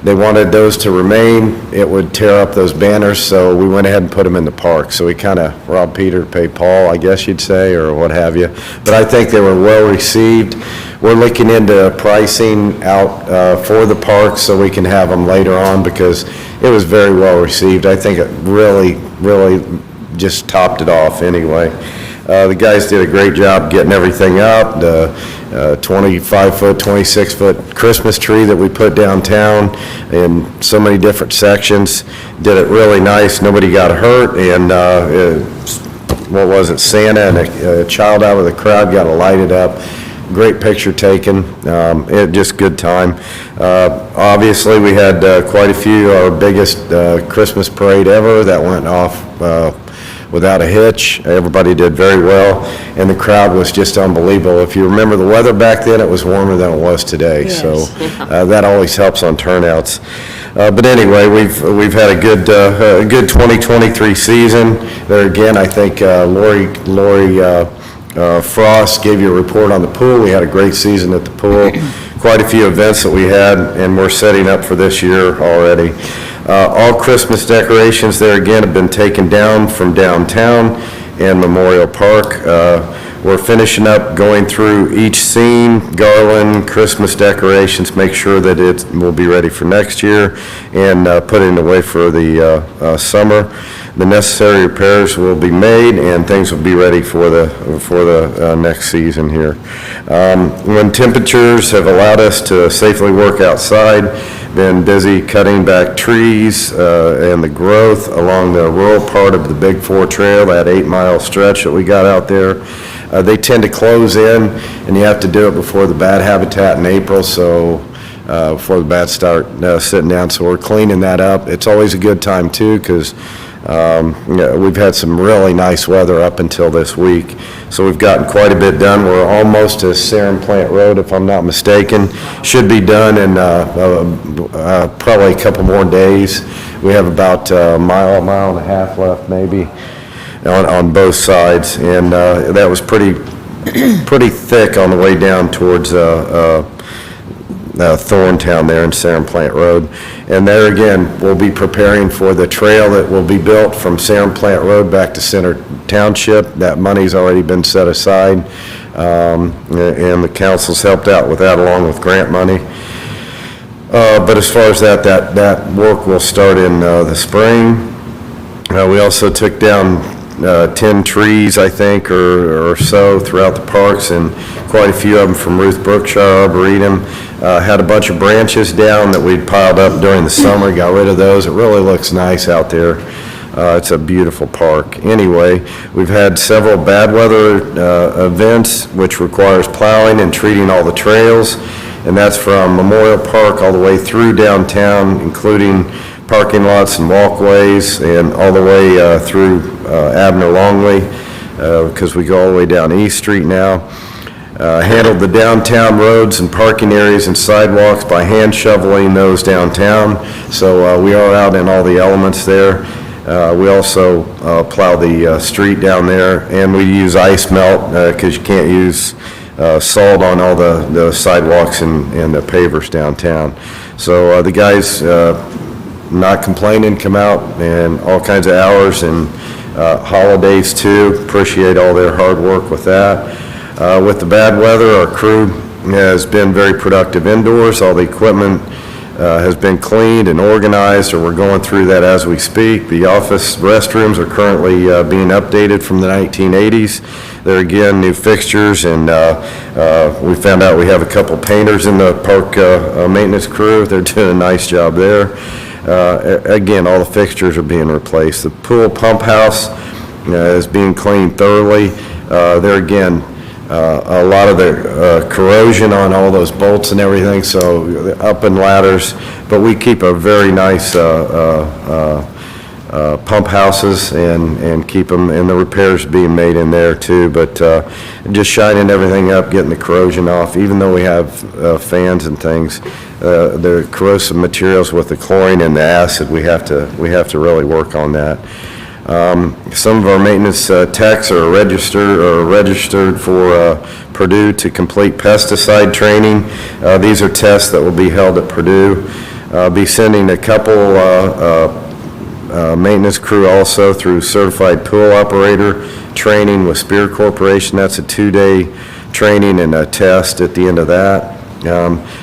They wanted those to remain. It would tear up those banners, so we went ahead and put them in the park. So we kind of robbed Peter to pay Paul, I guess you'd say, or what have you. But I think they were well received. We're looking into pricing out for the parks so we can have them later on because it was very well received. I think it really just topped it off anyway. The guys did a great job getting everything up. The 25-foot, 26-foot Christmas tree that we put downtown in so many different sections. Did it really nice. Nobody got hurt. And what was it? Santa and a child out of the crowd got it lighted up. Great picture taken. Just good time. Obviously, we had quite a few. Our biggest Christmas parade ever that went off without a hitch. Everybody did very well, and the crowd was just unbelievable. If you remember the weather back then, it was warmer than it was today, so that always helps on turnouts. But anyway, we've had a good 2023 season. There again, I think Lori Frost gave you a report on the pool. We had a great season at the pool. Quite a few events that we had, and we're setting up for this year already. All Christmas decorations there again have been taken down from downtown and Memorial Park. We're finishing up going through each scene, garland, Christmas decorations, make sure that it will be ready for next year and putting it away for the summer. The necessary repairs will be made and things will be ready for the next season here. When temperatures have allowed us to safely work outside, been busy cutting back trees and the growth along the rural part of the Big Four Trail, that 8-mile stretch that we got out there. They tend to close in, and you have to do it before the bat habitat in April, so before the bats start sitting down, so we're cleaning that up. It's always a good time, too, because we've had some really nice weather up until this week, so we've gotten quite a bit done. We're almost to Sarum Plant Road, if I'm not mistaken. Should be done in probably a couple more days. We have about a mile and a half left, maybe, on both sides, and that was pretty thick on the way down towards Thorntown there in Sarum Plant Road. And there again, we'll be preparing for the trail that will be built from Sarum Plant Road back to Center Township. That money's already been set aside, and the council's helped out with that along with grant money. But as far as that work will start in the spring. We also took down 10 trees, I think, or so throughout the parks, and quite a few of them from Ruth Brookshire Arboretum. Had a bunch of branches down that we'd piled up during the summer, got rid of those. It really looks nice out there. It's a beautiful park. Anyway, we've had several bad weather events, which requires plowing and treating all the trails, and that's from Memorial Park all the way through downtown, including parking lots and walkways, and all the way through Abner Longley, because we go all the way down East Street now. Handled the downtown roads and parking areas and sidewalks by hand shoveling those downtown, so we are out in all the elements there. We also plow the street down there, and we use ice melt because you can't use salt on all the sidewalks and the pavers downtown. So the guys, not complaining, come out and all kinds of hours and holidays too. Appreciate all their hard work with that. With the bad weather, our crew has been very productive indoors. All the equipment has been cleaned and organized, and we're going through that as we speak. The office restrooms are currently being updated from the 1980s. There again, new fixtures, and we found out we have a couple painters in the park maintenance crew. They're doing a nice job there. Again, all the fixtures are being replaced. The pool pump house is being cleaned thoroughly. There again, a lot of the corrosion on all those bolts and everything, so up in ladders, but we keep a very nice pump houses and keep them, and the repairs being made in there too, but just shining everything up, getting the corrosion off. Even though we have fans and things, the corrosive materials with the chlorine and the acid, we have to really work on that. Some of our maintenance techs are registered for Purdue to complete pesticide training. These are tests that will be held at Purdue. Be sending a couple maintenance crew also through certified pool operator training with Spear Corporation. That's a 2-day training and a test at the end of that.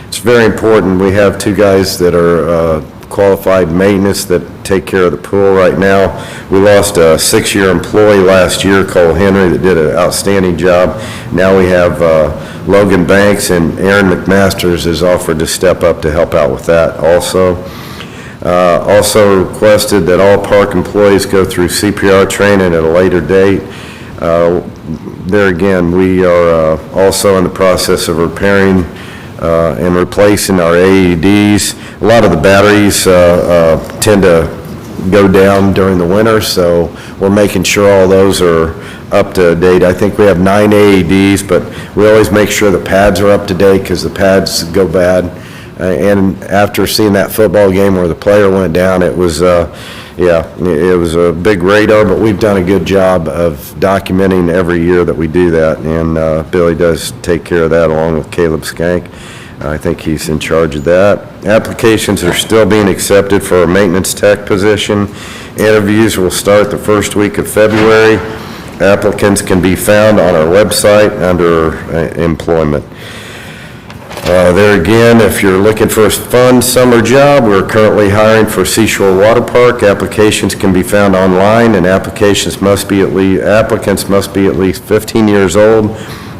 It's very important. We have 2 guys that are qualified maintenance that take care of the pool right now. We lost a 6-year employee last year, Cole Henry, that did an outstanding job. Now we have Logan Banks, and Aaron McMasters has offered to step up to help out with that also. Also requested that all park employees go through CPR training at a later date. There again, we are also in the process of repairing and replacing our AEDs. A lot of the batteries tend to go down during the winter, so we're making sure all those are up to date. I think we have 9 AEDs, but we always make sure the pads are up to date because the pads go bad. And after seeing that football game where the player went down, it was, it was a big radar, but we've done a good job of documenting every year that we do that, and Billy does take care of that along with Caleb Skank. I think he's in charge of that. Applications are still being accepted for our maintenance tech position. Interviews will start the first week of February. Applicants can be found on our website under employment. There again, if you're looking for a fun summer job, we're currently hiring for Seashore Water Park. Applications can be found online, and applicants must be at least 15 years old.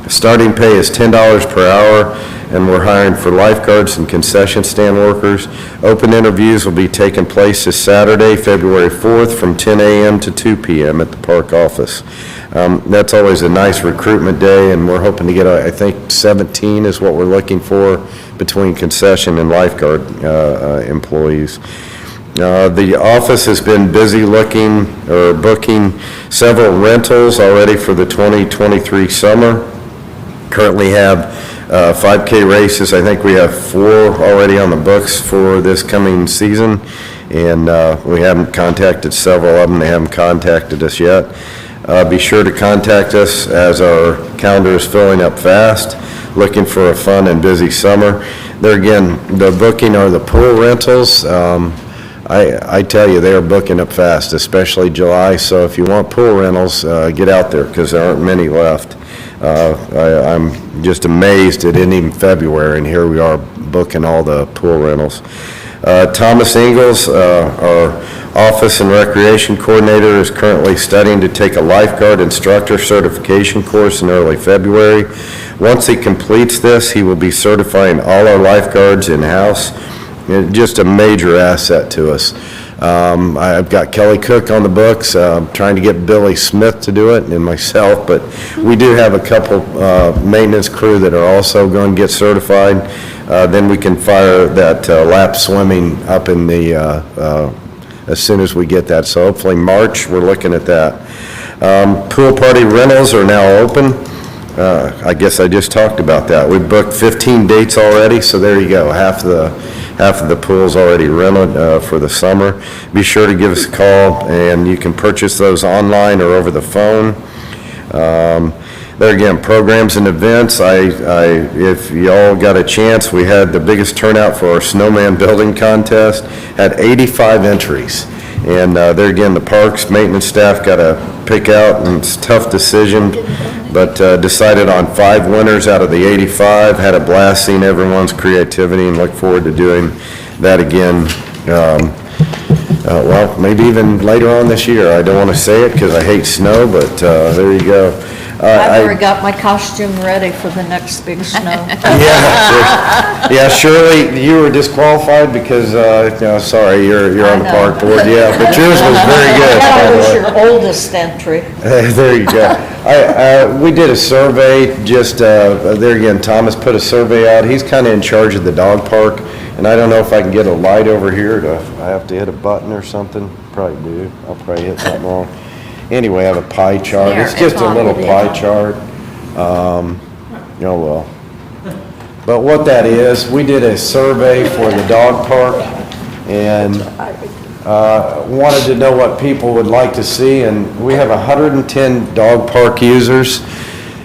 Starting pay is $10 per hour, and we're hiring for lifeguards and concession stand workers. Open interviews will be taking place this Saturday, February 4th, from 10 a.m. to 2 p.m. at the park office. That's always a nice recruitment day, and we're hoping to get, I think, 17 is what we're looking for between concession and lifeguard employees. The office has been busy booking several rentals already for the 2023 summer. Currently have 5K races. I think we have 4 already on the books for this coming season, and we haven't contacted several of them. They haven't contacted us yet. Be sure to contact us as our calendar is filling up fast, looking for a fun and busy summer. There again, the booking are the pool rentals. I tell you, they are booking up fast, especially July, so if you want pool rentals, get out there because there aren't many left. I'm just amazed it isn't even February, and here we are booking all the pool rentals. Thomas Ingalls, our Office and Recreation Coordinator, is currently studying to take a lifeguard instructor certification course in early February. Once he completes this, he will be certifying all our lifeguards in-house. Just a major asset to us. I've got Kelly Cook on the books, trying to get Billy Smith to do it, and myself, but we do have a couple maintenance crew that are also going to get certified. Then we can fire that lap swimming up in the, as soon as we get that. So hopefully March, we're looking at that. Pool party rentals are now open. I guess I just talked about that. We booked 15 dates already, so there you go. Half of the pool's already rented for the summer. Be sure to give us a call, and you can purchase those online or over the phone. There again, programs and events, if y'all got a chance, we had the biggest turnout for our snowman building contest, had 85 entries. And there again, the parks maintenance staff got to pick out, and it's a tough decision, but decided on 5 winners out of the 85. Had a blast seeing everyone's creativity and look forward to doing that again. Well, maybe even later on this year. I don't want to say it because I hate snow, but there you go. I've already got my costume ready for the next big snow. Yeah, Shirley, you were disqualified because, sorry, you're on the I know. park board, yeah, but yours was very good. That was your oldest entry. There you go. We did a survey, just, there again, Thomas put a survey out. He's kind of in charge of the dog park, and I don't know if I can get a light over here. I have to hit a button or something? Probably do. I'll probably hit something wrong. Anyway, I have a pie chart. There, It's just it's a on little the pie bottom. chart. Oh, well. But what that is, we did a survey for the dog park, and wanted to know what people would like to see, and we have 110 dog park users,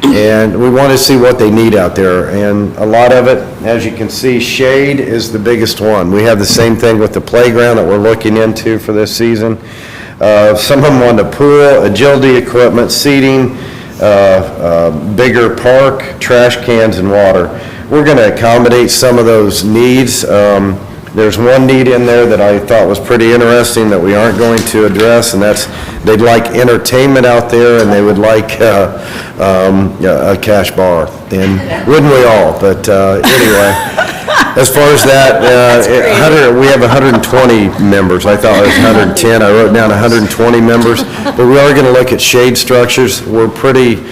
and we want to see what they need out there, and a lot of it, as you can see, shade is the biggest one. We have the same thing with the playground that we're looking into for this season. Some of them want a pool, agility equipment, seating, bigger park, trash cans, and water. We're going to accommodate some of those needs. There's one need in there that I thought was pretty interesting that we aren't going to address, and that's they'd like entertainment out there, and they would like a cash bar. And wouldn't we all? But anyway, as far as that, we have 120 members. I thought it was 110. I wrote down 120 members. But we are going to look at shade structures. We're pretty, we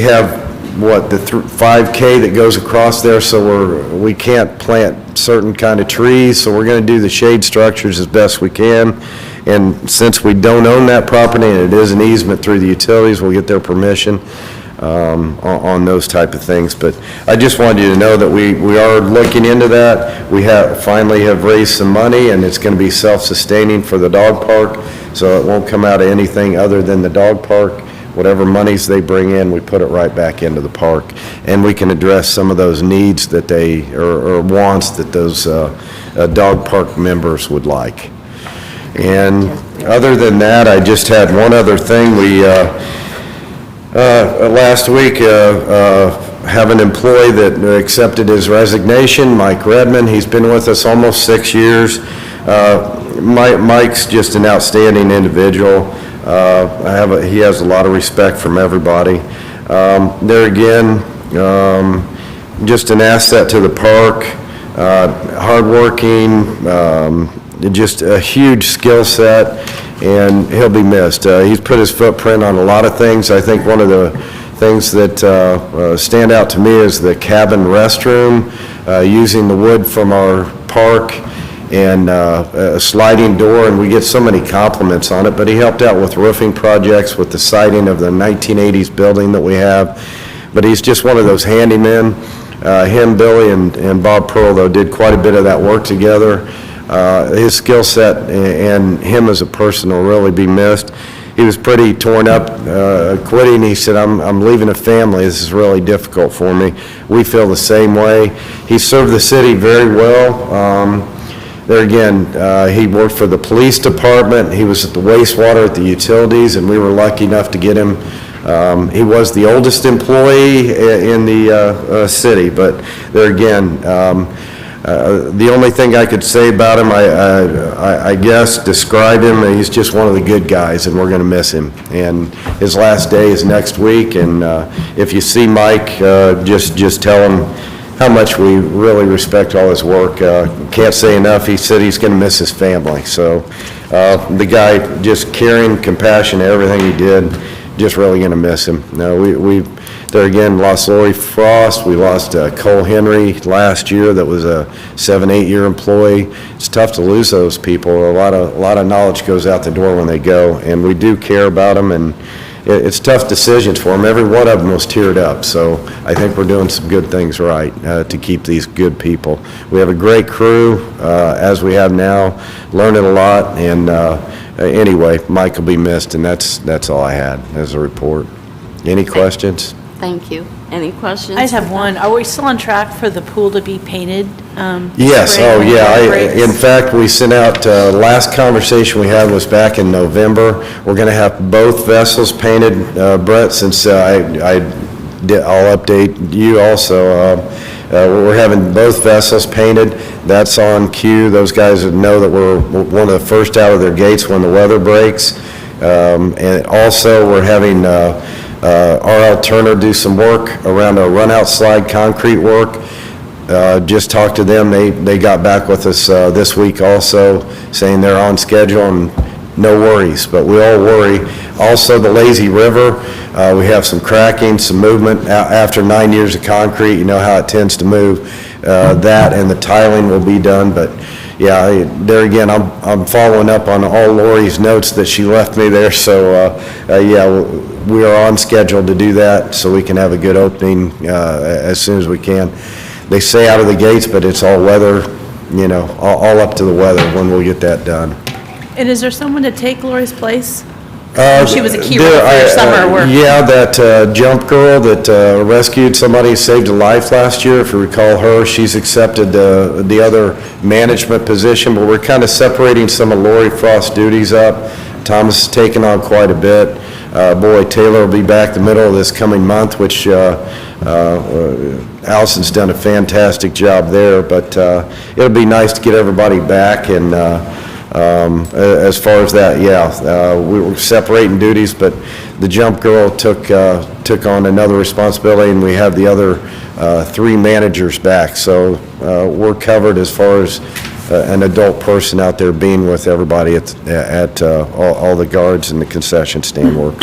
have, the 5K that goes across there, so we can't plant certain kind of trees, so we're going to do the shade structures as best we can. And since we don't own that property and it is an easement through the utilities, we'll get their permission on those type of things. But I just wanted you to know that we are looking into that. We finally have raised some money, and it's going to be self-sustaining for the dog park, so it won't come out of anything other than the dog park. Whatever monies they bring in, we put it right back into the park, and we can address some of those needs that or wants that those dog park members would like. And other than that, I just had one other thing. We last week have an employee that accepted his resignation, Mike Redmond. He's been with us almost 6 years. Mike's just an outstanding individual. He has a lot of respect from everybody. There again, just an asset to the park, hardworking, just a huge skill set, and he'll be missed. He's put his footprint on a lot of things. I think one of the things that stand out to me is the cabin restroom, using the wood from our park, and a sliding door, and we get so many compliments on it, but he helped out with roofing projects, with the siding of the 1980s building that we have. But he's just one of those handymen. Him, Billy, and Bob Pearl, though, did quite a bit of that work together. His skill set and him as a person will really be missed. He was pretty torn up, quitting. He said, I'm leaving a family. This is really difficult for me. We feel the same way. He served the city very well. There again, he worked for the police department. He was at the wastewater at the utilities, and we were lucky enough to get him. He was the oldest employee in the city, but there again, the only thing I could say about him, I guess, describe him, he's just one of the good guys, and we're going to miss him. And his last day is next week, and if you see Mike, just tell him how much we really respect all his work. Can't say enough. He said he's going to miss his family. So the guy, just caring, compassion, everything he did, just really going to miss him. No, we there again lost Lori Frost. We lost Cole Henry last year. That was a 7-8 year employee. It's tough to lose those people. A lot of knowledge goes out the door when they go, and we do care about them, and it's tough decisions for them. Every one of them was teared up, so I think we're doing some good things right to keep these good people. We have a great crew, as we have now, learning a lot, and anyway, Mike will be missed, and that's all I had as a report. Any questions? Thank you. Any questions? I just have one. Are we still on track for the pool to be painted? Yes, spring oh, when yeah. it breaks? In fact, we sent out, last conversation we had was back in November. We're going to have both vessels painted, Brett, since I'll update you also. We're having both vessels painted. That's on cue. Those guys would know that we're one of the first out of their gates when the weather breaks. And also, we're having R.L. Turner do some work around a run-out slide concrete work. Just talked to them. They got back with us this week also, saying they're on schedule and no worries, but we all worry. Also, the Lazy River, we have some cracking, some movement. After 9 years of concrete, you know how it tends to move. That and the tiling will be done, but yeah, there again, I'm following up on all Lori's notes that she left me there, so yeah, we are on schedule to do that so we can have a good opening as soon as we can. They say out of the gates, but it's all weather, you know, all up to the weather when we'll get that done. And is there someone to take Lori's place? She was a key role for There- your summer work. Yeah, that jump girl that rescued somebody, saved a life last year, if you recall her, she's accepted the other management position, but we're kind of separating some of Lori Frost's duties up. Thomas has taken on quite a bit. Boy, Taylor will be back the middle of this coming month, which Allison's done a fantastic job there, but it'll be nice to get everybody back, and as far as that, yeah, we were separating duties, but the jump girl took on another responsibility, and we have the other 3 managers back, so we're covered as far as an adult person out there being with everybody at all the guards and the concession stand work.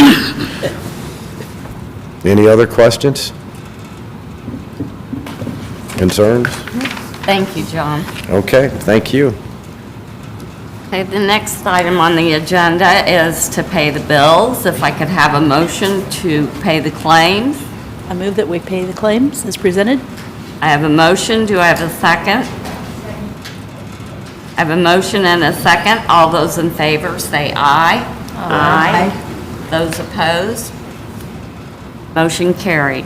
Any other questions? Concerns? Thank you, John. Okay, thank you. Okay, the next item on the agenda is to pay the bills. If I could have a motion to pay the claims. I move that we pay the claims as presented. I have a motion. Do I have a second? I have a motion and a second. All those in favor say aye. Aye. Those opposed? Motion carried.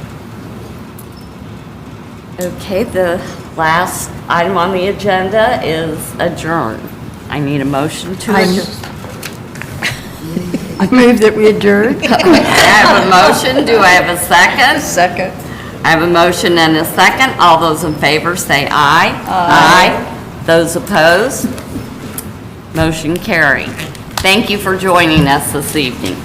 Okay, the last item on the agenda is adjourn. I need a motion to adjourn. I move that we adjourn. I have a motion. Do I have a second? Second. I have a motion and a second. All those in favor say aye. Aye. Those opposed? Motion carried. Thank you for joining us this evening.